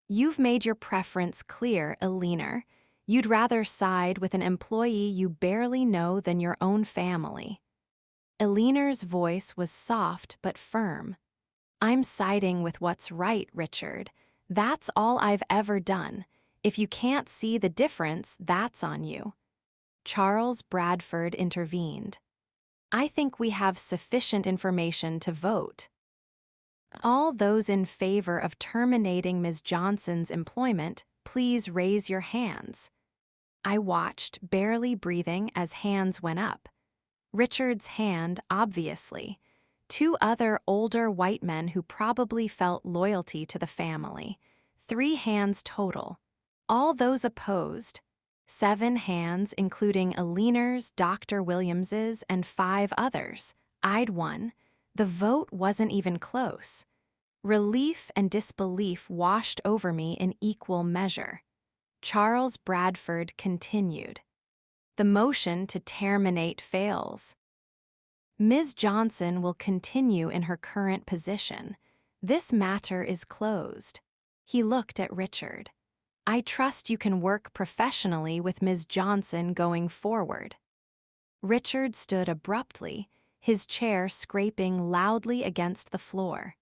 "You've made your preference clear, Eleanor. You'd rather side with an employee you barely know than your own family." Eleanor's voice was soft but firm. "I'm siding with what's right, Richard. That's all I've ever done. If you can't see the difference, that's on you." Charles Bradford intervened. "I think we have sufficient information to vote. All those in favor of terminating Ms. Johnson's employment, please raise your hands." I watched, barely breathing, as hands went up. Richard's hand, obviously. Two other older white men who probably felt loyalty to the family. 3 hands total. All those opposed. 7 hands, including Eleanor's, Dr. Williams's, and 5 others. I'd won. The vote wasn't even close. Relief and disbelief washed over me in equal measure. Charles Bradford continued. "The motion to terminate fails. Ms. Johnson will continue in her current position. This matter is closed." He looked at Richard. "I trust you can work professionally with Ms. Johnson going forward." Richard stood abruptly, his chair scraping loudly against the floor.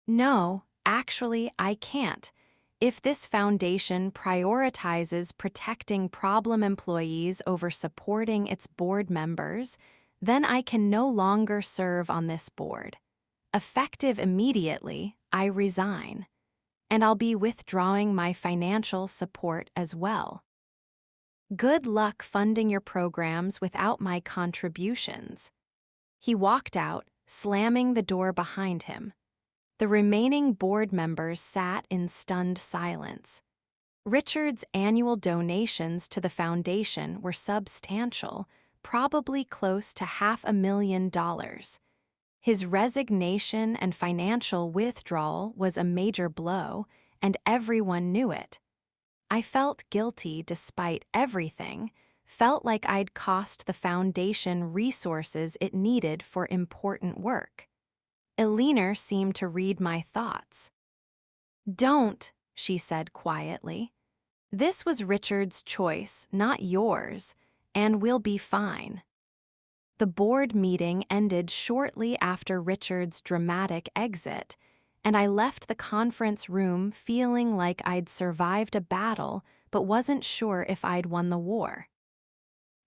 "No, actually, I can't. If this foundation prioritizes protecting problem employees over supporting its board members, then I can no longer serve on this board. Effective immediately, I resign. And I'll be withdrawing my financial support as well. Good luck funding your programs without my contributions." He walked out, slamming the door behind him. The remaining board members sat in stunned silence. Richard's annual donations to the foundation were substantial, probably close to $500,000. His resignation and financial withdrawal was a major blow, and everyone knew it. I felt guilty despite everything, felt like I'd cost the foundation resources it needed for important work. Eleanor seemed to read my thoughts. "Don't," she said quietly. "This was Richard's choice, not yours, and we'll be fine." The board meeting ended shortly after Richard's dramatic exit, and I left the conference room feeling like I'd survived a battle but wasn't sure if I'd won the war.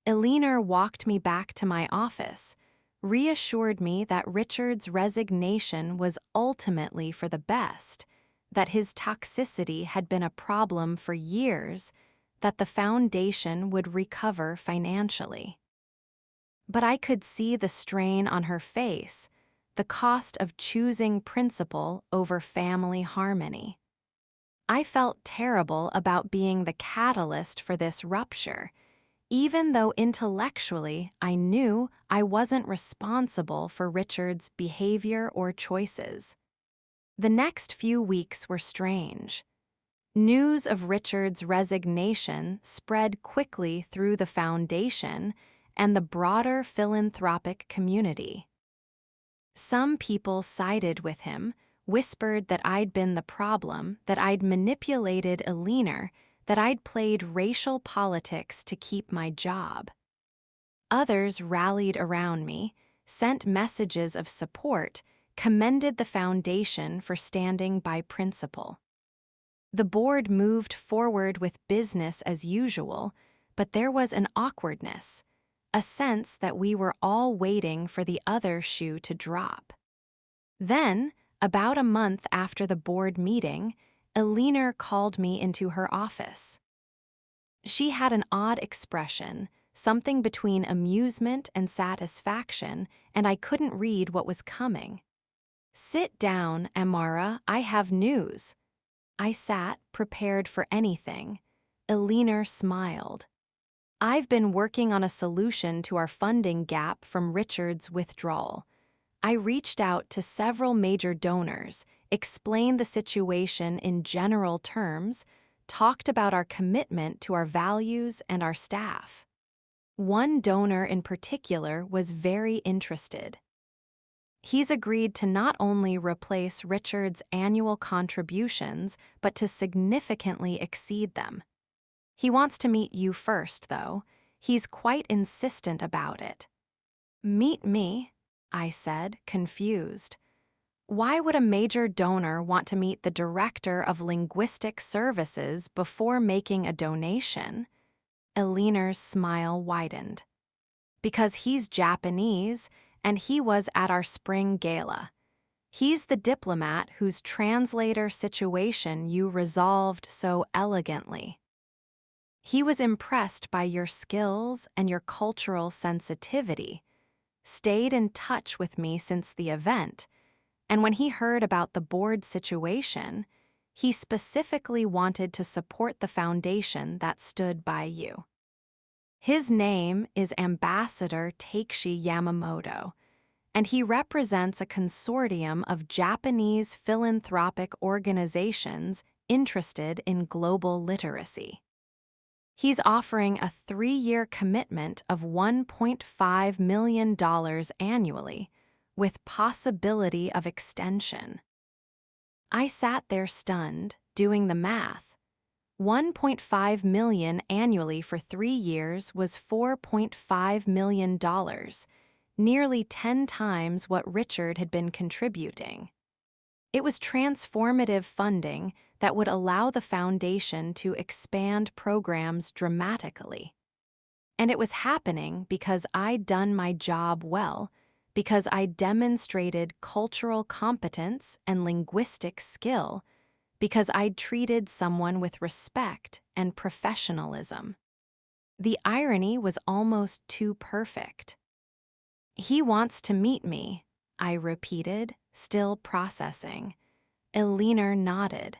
Eleanor walked me back to my office, reassured me that Richard's resignation was ultimately for the best, that his toxicity had been a problem for years, that the foundation would recover financially. But I could see the strain on her face, the cost of choosing principle over family harmony. I felt terrible about being the catalyst for this rupture, even though intellectually I knew I wasn't responsible for Richard's behavior or choices. The next few weeks were strange. News of Richard's resignation spread quickly through the foundation and the broader philanthropic community. Some people sided with him, whispered that I'd been the problem, that I'd manipulated Eleanor, that I'd played racial politics to keep my job. Others rallied around me, sent messages of support, commended the foundation for standing by principle. The board moved forward with business as usual, but there was an awkwardness, a sense that we were all waiting for the other shoe to drop. Then, about a month after the board meeting, Eleanor called me into her office. She had an odd expression, something between amusement and satisfaction, and I couldn't read what was coming. "Sit down, Amara, I have news." I sat, prepared for anything. Eleanor smiled. "I've been working on a solution to our funding gap from Richard's withdrawal. I reached out to several major donors, explained the situation in general terms, talked about our commitment to our values and our staff. One donor in particular was very interested. He's agreed to not only replace Richard's annual contributions, but to significantly exceed them. He wants to meet you first, though. He's quite insistent about it. Meet me, I said, confused. Why would a major donor want to meet the Director of Linguistic Services before making a donation? Elinor's smile widened. Because he's Japanese, and he was at our spring gala. He's the diplomat whose translator situation you resolved so elegantly. He was impressed by your skills and your cultural sensitivity, stayed in touch with me since the event, and when he heard about the board situation, he specifically wanted to support the foundation that stood by you. His name is Ambassador Takeshi Yamamoto, and he represents a consortium of Japanese philanthropic organizations interested in global literacy. He's offering a 3-year commitment of $1.5 million annually, with possibility of extension. I sat there stunned, doing the math. $1.5 million annually for 3 years was $4.5 million, nearly 10 times what Richard had been contributing. It was transformative funding that would allow the foundation to expand programs dramatically. And it was happening because I'd done my job well, because I demonstrated cultural competence and linguistic skill, because I'd treated someone with respect and professionalism. The irony was almost too perfect. He wants to meet me, I repeated, still processing. Elinor nodded.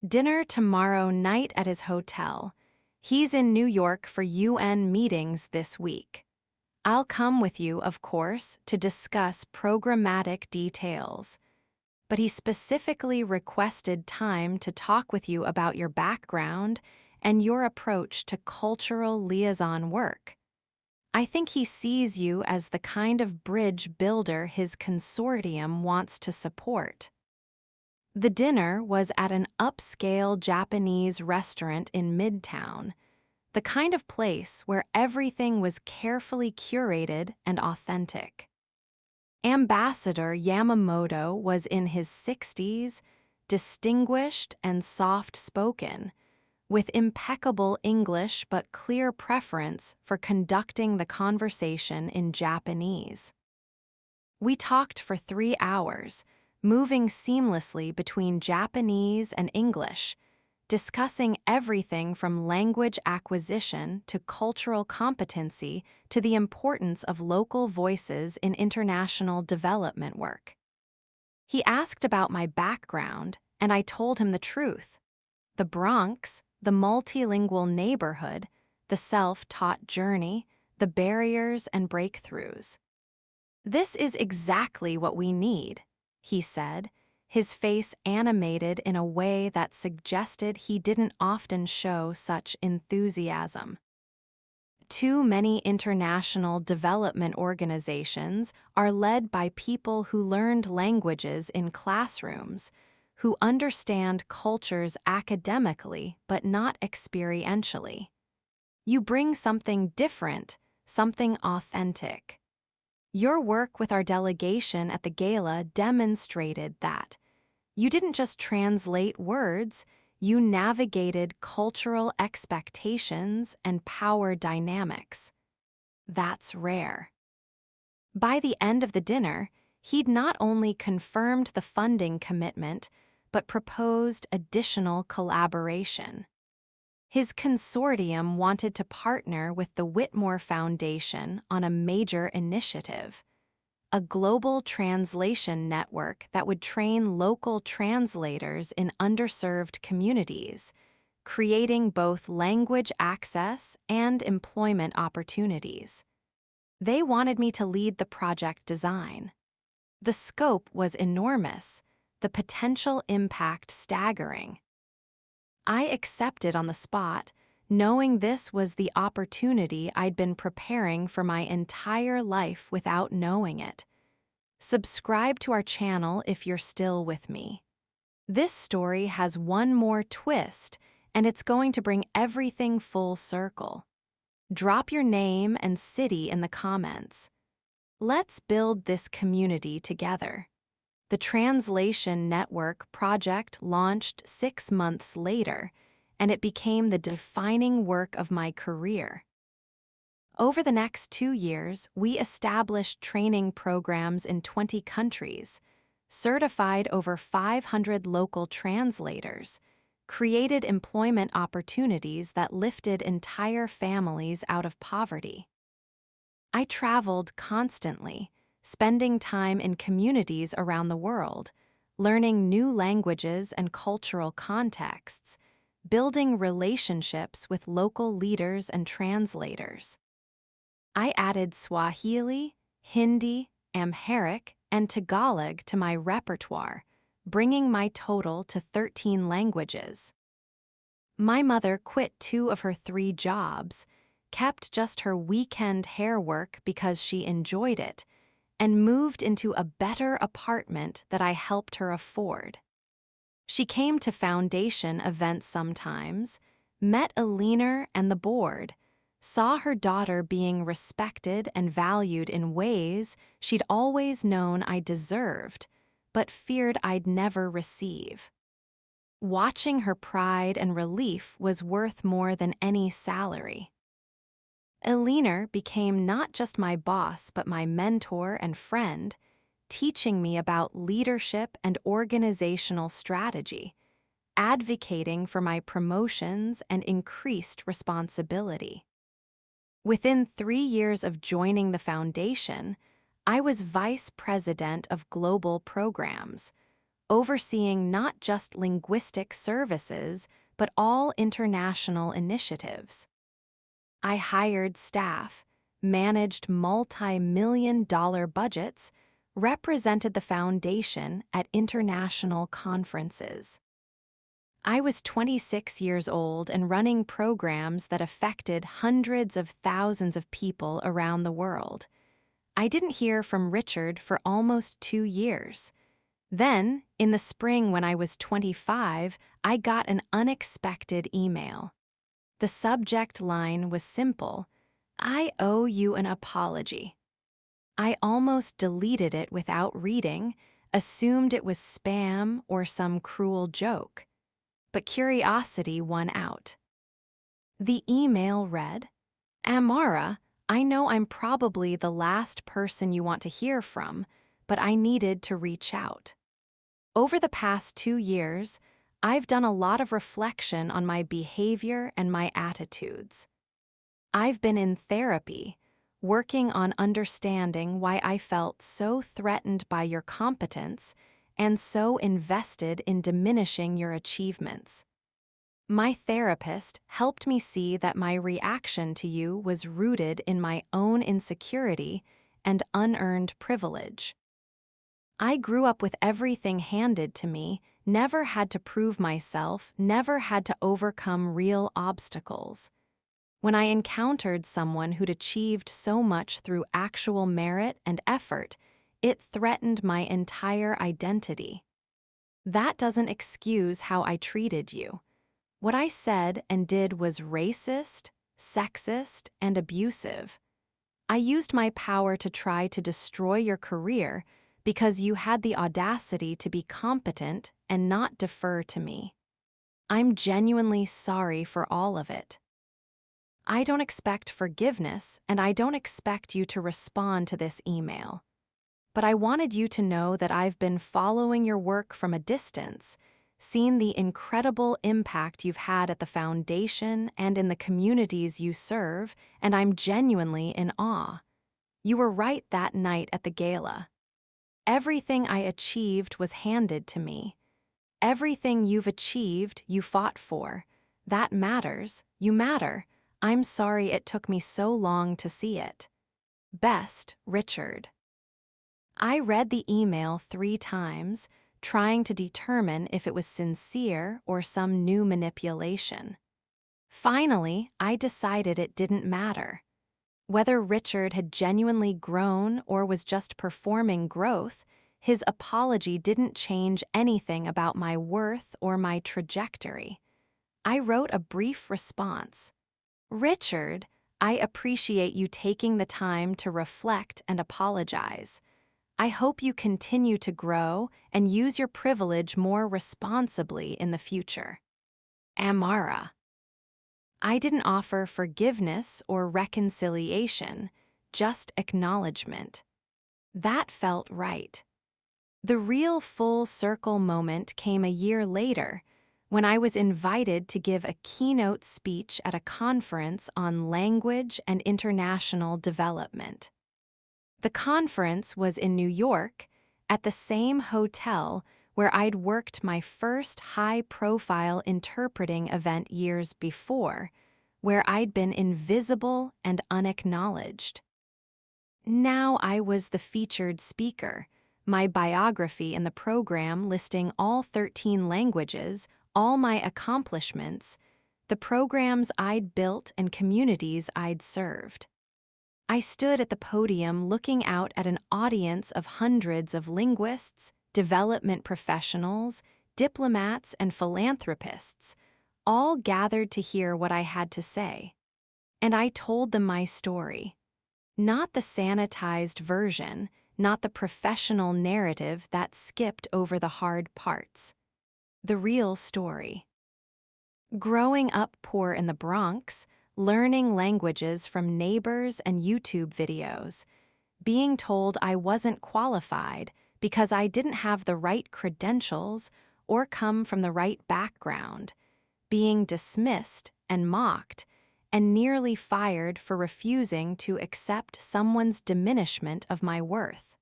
Dinner tomorrow night at his hotel. He's in New York for UN meetings this week. I'll come with you, of course, to discuss programmatic details. But he specifically requested time to talk with you about your background and your approach to cultural liaison work. I think he sees you as the kind of bridge builder his consortium wants to support. The dinner was at an upscale Japanese restaurant in Midtown, the kind of place where everything was carefully curated and authentic. Ambassador Yamamoto was in his 60s, distinguished and soft-spoken, with impeccable English but clear preference for conducting the conversation in Japanese. We talked for 3 hours, moving seamlessly between Japanese and English, discussing everything from language acquisition to cultural competency to the importance of local voices in international development work. He asked about my background, and I told him the truth. The Bronx, the multilingual neighborhood, the self-taught journey, the barriers and breakthroughs. This is exactly what we need, he said, his face animated in a way that suggested he didn't often show such enthusiasm. Too many international development organizations are led by people who learned languages in classrooms, who understand cultures academically but not experientially. You bring something different, something authentic. Your work with our delegation at the gala demonstrated that. You didn't just translate words, you navigated cultural expectations and power dynamics. That's rare. By the end of the dinner, he'd not only confirmed the funding commitment, but proposed additional collaboration. His consortium wanted to partner with the Whitmore Foundation on a major initiative, a global translation network that would train local translators in underserved communities, creating both language access and employment opportunities. They wanted me to lead the project design. The scope was enormous, the potential impact staggering. I accepted on the spot, knowing this was the opportunity I'd been preparing for my entire life without knowing it. Subscribe to our channel if you're still with me. This story has one more twist, and it's going to bring everything full circle. Drop your name and city in the comments. Let's build this community together. The Translation Network project launched 6 months later, and it became the defining work of my career. Over the next 2 years, we established training programs in 20 countries, certified over 500 local translators, created employment opportunities that lifted entire families out of poverty. I traveled constantly, spending time in communities around the world, learning new languages and cultural contexts, building relationships with local leaders and translators. I added Swahili, Hindi, Amharic, and Tagalog to my repertoire, bringing my total to 13 languages. My mother quit 2 of her 3 jobs, kept just her weekend hair work because she enjoyed it, and moved into a better apartment that I helped her afford. She came to foundation events sometimes, met a leaner and the board, saw her daughter being respected and valued in ways she'd always known I deserved, but feared I'd never receive. Watching her pride and relief was worth more than any salary. Eliner became not just my boss but my mentor and friend, teaching me about leadership and organizational strategy, advocating for my promotions and increased responsibility. Within 3 years of joining the foundation, I was vice president of global programs, overseeing not just linguistic services but all international initiatives. I hired staff, managed multi-million-dollar budgets, represented the foundation at international conferences. I was 26 years old and running programs that affected hundreds of thousands of people around the world. I didn't hear from Richard for almost 2 years. Then, in the spring when I was 25, I got an unexpected email. The subject line was simple: "I owe you an apology." I almost deleted it without reading, assumed it was spam or some cruel joke. But curiosity won out. The email read, "Amara, I know I'm probably the last person you want to hear from, but I needed to reach out. Over the past 2 years, I've done a lot of reflection on my behavior and my attitudes. I've been in therapy, working on understanding why I felt so threatened by your competence and so invested in diminishing your achievements. My therapist helped me see that my reaction to you was rooted in my own insecurity and unearned privilege. I grew up with everything handed to me, never had to prove myself, never had to overcome real obstacles. When I encountered someone who'd achieved so much through actual merit and effort, it threatened my entire identity. That doesn't excuse how I treated you. What I said and did was racist, sexist, and abusive. I used my power to try to destroy your career because you had the audacity to be competent and not defer to me. I'm genuinely sorry for all of it. I don't expect forgiveness, and I don't expect you to respond to this email. But I wanted you to know that I've been following your work from a distance, seen the incredible impact you've had at the foundation and in the communities you serve, and I'm genuinely in awe. You were right that night at the gala. Everything I achieved was handed to me. Everything you've achieved, you fought for. That matters. You matter. I'm sorry it took me so long to see it. Best, Richard. I read the email 3 times, trying to determine if it was sincere or some new manipulation. Finally, I decided it didn't matter. Whether Richard had genuinely grown or was just performing growth, his apology didn't change anything about my worth or my trajectory. I wrote a brief response. "Richard, I appreciate you taking the time to reflect and apologize. I hope you continue to grow and use your privilege more responsibly in the future. Amara." I didn't offer forgiveness or reconciliation, just acknowledgement. That felt right. The real full circle moment came a year later, when I was invited to give a keynote speech at a conference on language and international development. The conference was in New York, at the same hotel where I'd worked my first high-profile interpreting event years before, where I'd been invisible and unacknowledged. Now I was the featured speaker, my biography in the program listing all 13 languages, all my accomplishments, the programs I'd built and communities I'd served. I stood at the podium looking out at an audience of hundreds of linguists, development professionals, diplomats, and philanthropists, all gathered to hear what I had to say. And I told them my story. Not the sanitized version, not the professional narrative that skipped over the hard parts. The real story. Growing up poor in the Bronx, learning languages from neighbors and YouTube videos, being told I wasn't qualified because I didn't have the right credentials or come from the right background, being dismissed and mocked, and nearly fired for refusing to accept someone's diminishment of my worth.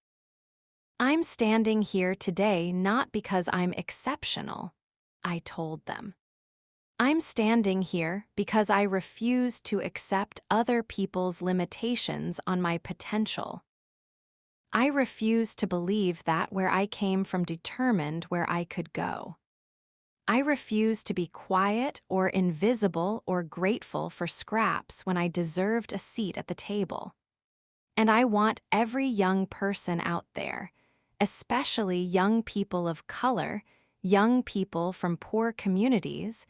I'm standing here today not because I'm exceptional, I told them. I'm standing here because I refuse to accept other people's limitations on my potential. I refuse to believe that where I came from determined where I could go. I refuse to be quiet or invisible or grateful for scraps when I deserved a seat at the table. And I want every young person out there, especially young people of color, young people from poor communities,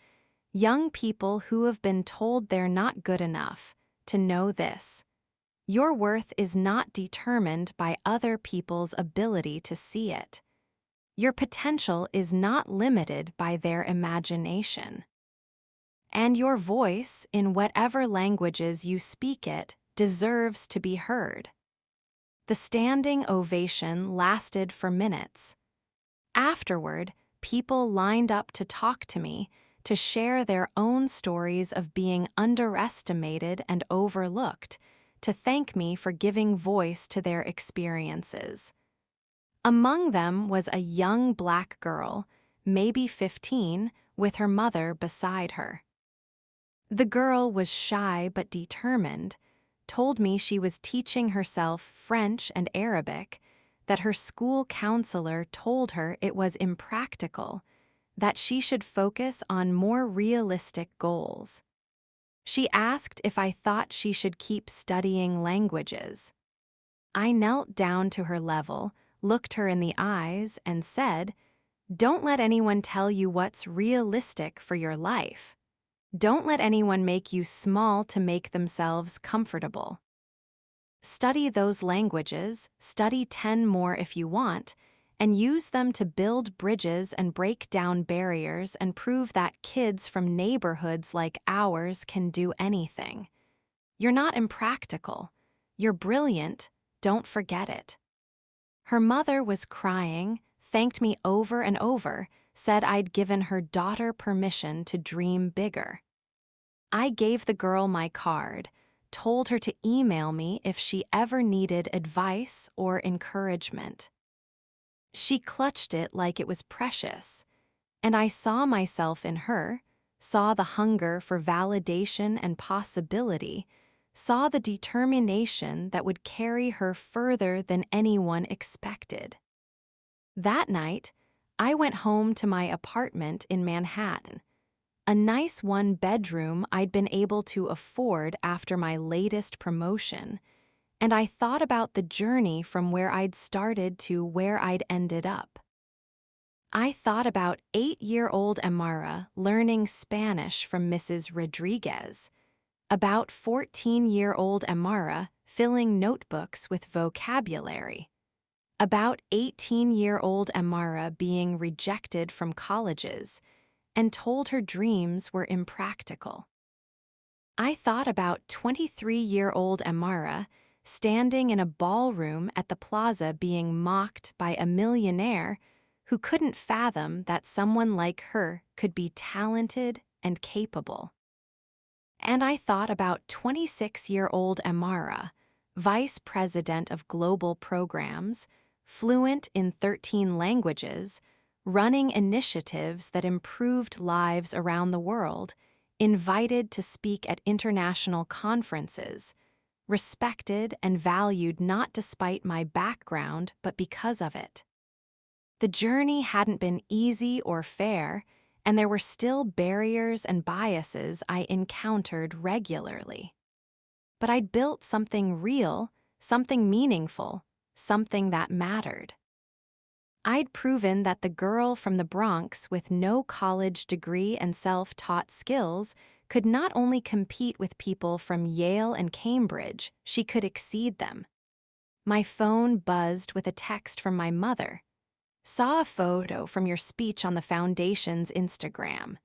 young people who have been told they're not good enough, to know this. Your worth is not determined by other people's ability to see it. Your potential is not limited by their imagination. And your voice, in whatever languages you speak it, deserves to be heard. The standing ovation lasted for minutes. Afterward, people lined up to talk to me, to share their own stories of being underestimated and overlooked, to thank me for giving voice to their experiences. Among them was a young black girl, maybe 15, with her mother beside her. The girl was shy but determined, told me she was teaching herself French and Arabic, that her school counselor told her it was impractical, that she should focus on more realistic goals. She asked if I thought she should keep studying languages. I knelt down to her level, looked her in the eyes, and said, "Don't let anyone tell you what's realistic for your life. Don't let anyone make you small to make themselves comfortable. Study those languages, study 10 more if you want, and use them to build bridges and break down barriers and prove that kids from neighborhoods like ours can do anything. You're not impractical. You're brilliant. Don't forget it." Her mother was crying, thanked me over and over, said I'd given her daughter permission to dream bigger. I gave the girl my card, told her to email me if she ever needed advice or encouragement. She clutched it like it was precious, and I saw myself in her, saw the hunger for validation and possibility, saw the determination that would carry her further than anyone expected. That night, I went home to my apartment in Manhattan, a nice one-bedroom I'd been able to afford after my latest promotion, and I thought about the journey from where I'd started to where I'd ended up. I thought about 8-year-old Amara learning Spanish from Mrs. Rodriguez, about 14-year-old Amara filling notebooks with vocabulary, about 18-year-old Amara being rejected from colleges and told her dreams were impractical. I thought about 23-year-old Amara standing in a ballroom at the plaza being mocked by a millionaire who couldn't fathom that someone like her could be talented and capable. And I thought about 26-year-old Amara, vice president of global programs, fluent in 13 languages, running initiatives that improved lives around the world, invited to speak at international conferences, respected and valued not despite my background but because of it. The journey hadn't been easy or fair, and there were still barriers and biases I encountered regularly. But I'd built something real, something meaningful, something that mattered. I'd proven that the girl from the Bronx with no college degree and self-taught skills could not only compete with people from Yale and Cambridge, she could exceed them. My phone buzzed with a text from my mother. Saw a photo from your speech on the Foundation's Instagram.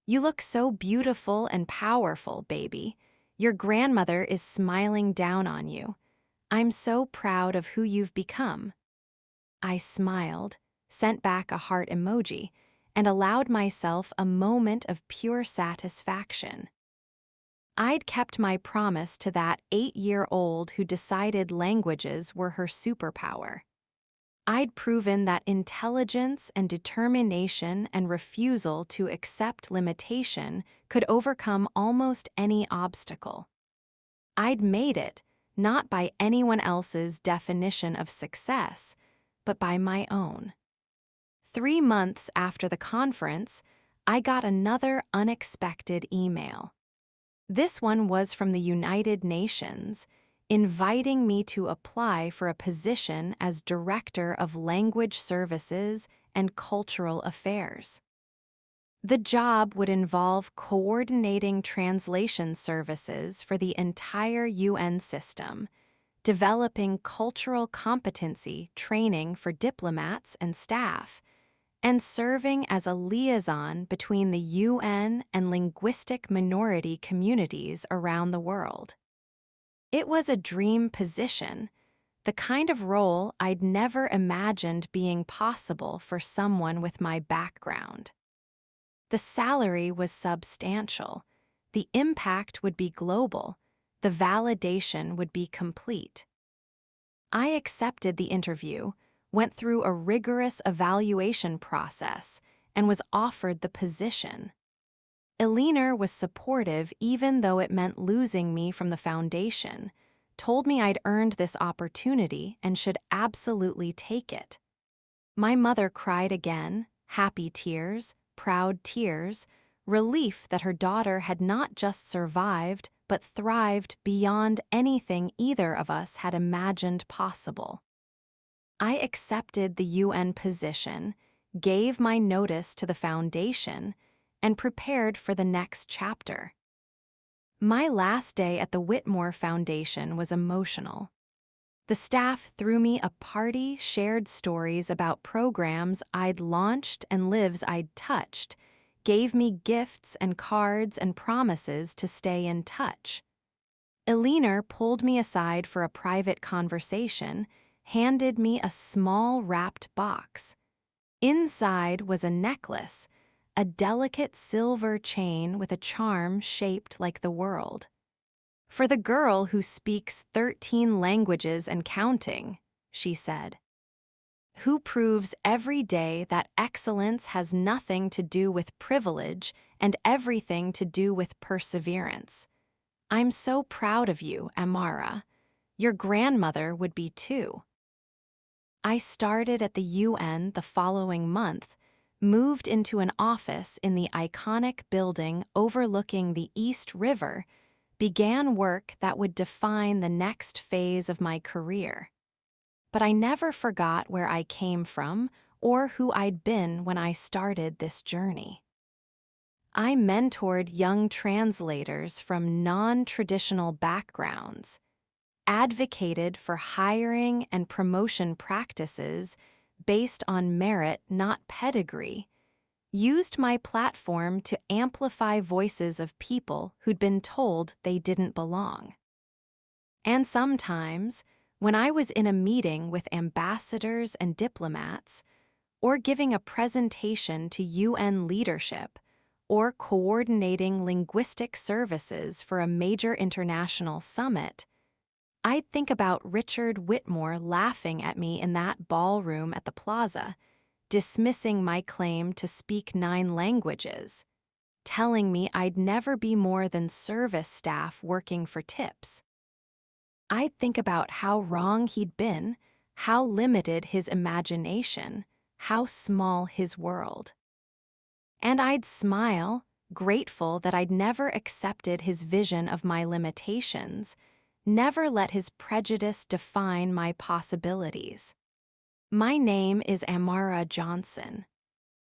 You look so beautiful and powerful, baby. Your grandmother is smiling down on you. I'm so proud of who you've become. I smiled, sent back a heart emoji, and allowed myself a moment of pure satisfaction. I'd kept my promise to that 8-year-old who decided languages were her superpower. I'd proven that intelligence and determination and refusal to accept limitation could overcome almost any obstacle. I'd made it, not by anyone else's definition of success, but by my own. 3 months after the conference, I got another unexpected email. This one was from the United Nations, inviting me to apply for a position as Director of Language Services and Cultural Affairs. The job would involve coordinating translation services for the entire UN system, developing cultural competency training for diplomats and staff, and serving as a liaison between the UN and linguistic minority communities around the world. It was a dream position, the kind of role I'd never imagined being possible for someone with my background. The salary was substantial, the impact would be global, the validation would be complete. I accepted the interview, went through a rigorous evaluation process, and was offered the position. Millionaire was supportive even though it meant losing me from the foundation, told me I'd earned this opportunity and should absolutely take it. My mother cried again, happy tears, proud tears, relief that her daughter had not just survived but thrived beyond anything either of us had imagined possible. I accepted the UN position, gave my notice to the foundation, and prepared for the next chapter. My last day at the Whitmore Foundation was emotional. The staff threw me a party, shared stories about programs I'd launched and lives I'd touched, gave me gifts and cards and promises to stay in touch. Millionaire pulled me aside for a private conversation, handed me a small wrapped box. Inside was a necklace, a delicate silver chain with a charm shaped like the world. For the girl who speaks 13 languages and counting, she said. Who proves every day that excellence has nothing to do with privilege and everything to do with perseverance. I'm so proud of you, Amara. Your grandmother would be too. I started at the UN the following month, moved into an office in the iconic building overlooking the East River, began work that would define the next phase of my career. But I never forgot where I came from or who I'd been when I started this journey. I mentored young translators from non-traditional backgrounds, advocated for hiring and promotion practices based on merit, not pedigree, used my platform to amplify voices of people who'd been told they didn't belong. And sometimes, when I was in a meeting with ambassadors and diplomats, or giving a presentation to UN leadership, or coordinating linguistic services for a major international summit, I'd think about Richard Whitmore laughing at me in that ballroom at the plaza, dismissing my claim to speak 9 languages, telling me I'd never be more than service staff working for tips. I'd think about how wrong he'd been, how limited his imagination, how small his world. And I'd smile, grateful that I'd never accepted his vision of my limitations, never let his prejudice define my possibilities. My name is Amara Johnson.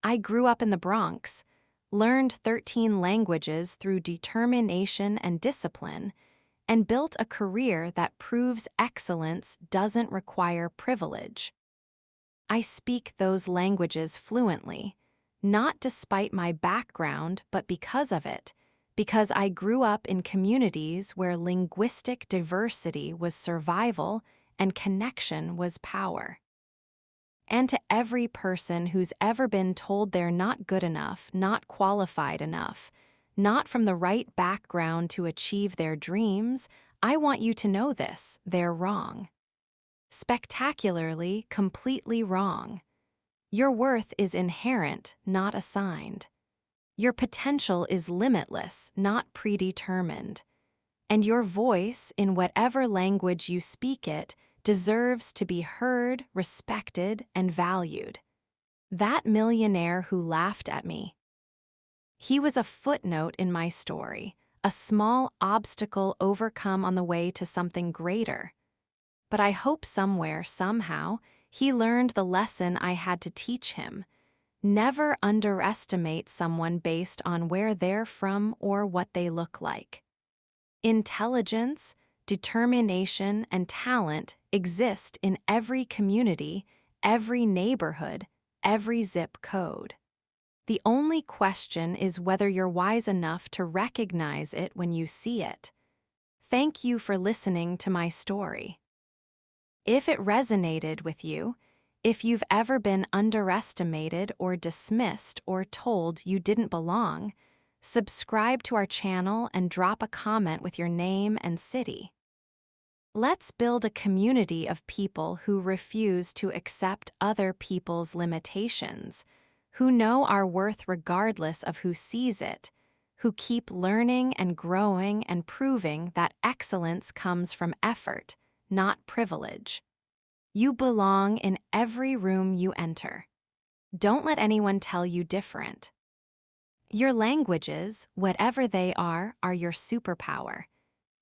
I grew up in the Bronx, learned 13 languages through determination and discipline, and built a career that proves excellence doesn't require privilege. I speak those languages fluently, not despite my background, but because of it, because I grew up in communities where linguistic diversity was survival and connection was power. And to every person who's ever been told they're not good enough, not qualified enough, not from the right background to achieve their dreams, I want you to know this: they're wrong. Spectacularly, completely wrong. Your worth is inherent, not assigned. Your potential is limitless, not predetermined. And your voice, in whatever language you speak it, deserves to be heard, respected, and valued. That millionaire who laughed at me, he was a footnote in my story, a small obstacle overcome on the way to something greater. But I hope somewhere, somehow, he learned the lesson I had to teach him. Never underestimate someone based on where they're from or what they look like. Intelligence, determination, and talent exist in every community, every neighborhood, every zip code. The only question is whether you're wise enough to recognize it when you see it. Thank you for listening to my story. If it resonated with you, if you've ever been underestimated or dismissed or told you didn't belong, subscribe to our channel and drop a comment with your name and city. Let's build a community of people who refuse to accept other people's limitations, who know our worth regardless of who sees it, who keep learning and growing and proving that excellence comes from effort, not privilege. You belong in every room you enter. Don't let anyone tell you different. Your languages, whatever they are your superpower.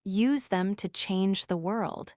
Use them to change the world.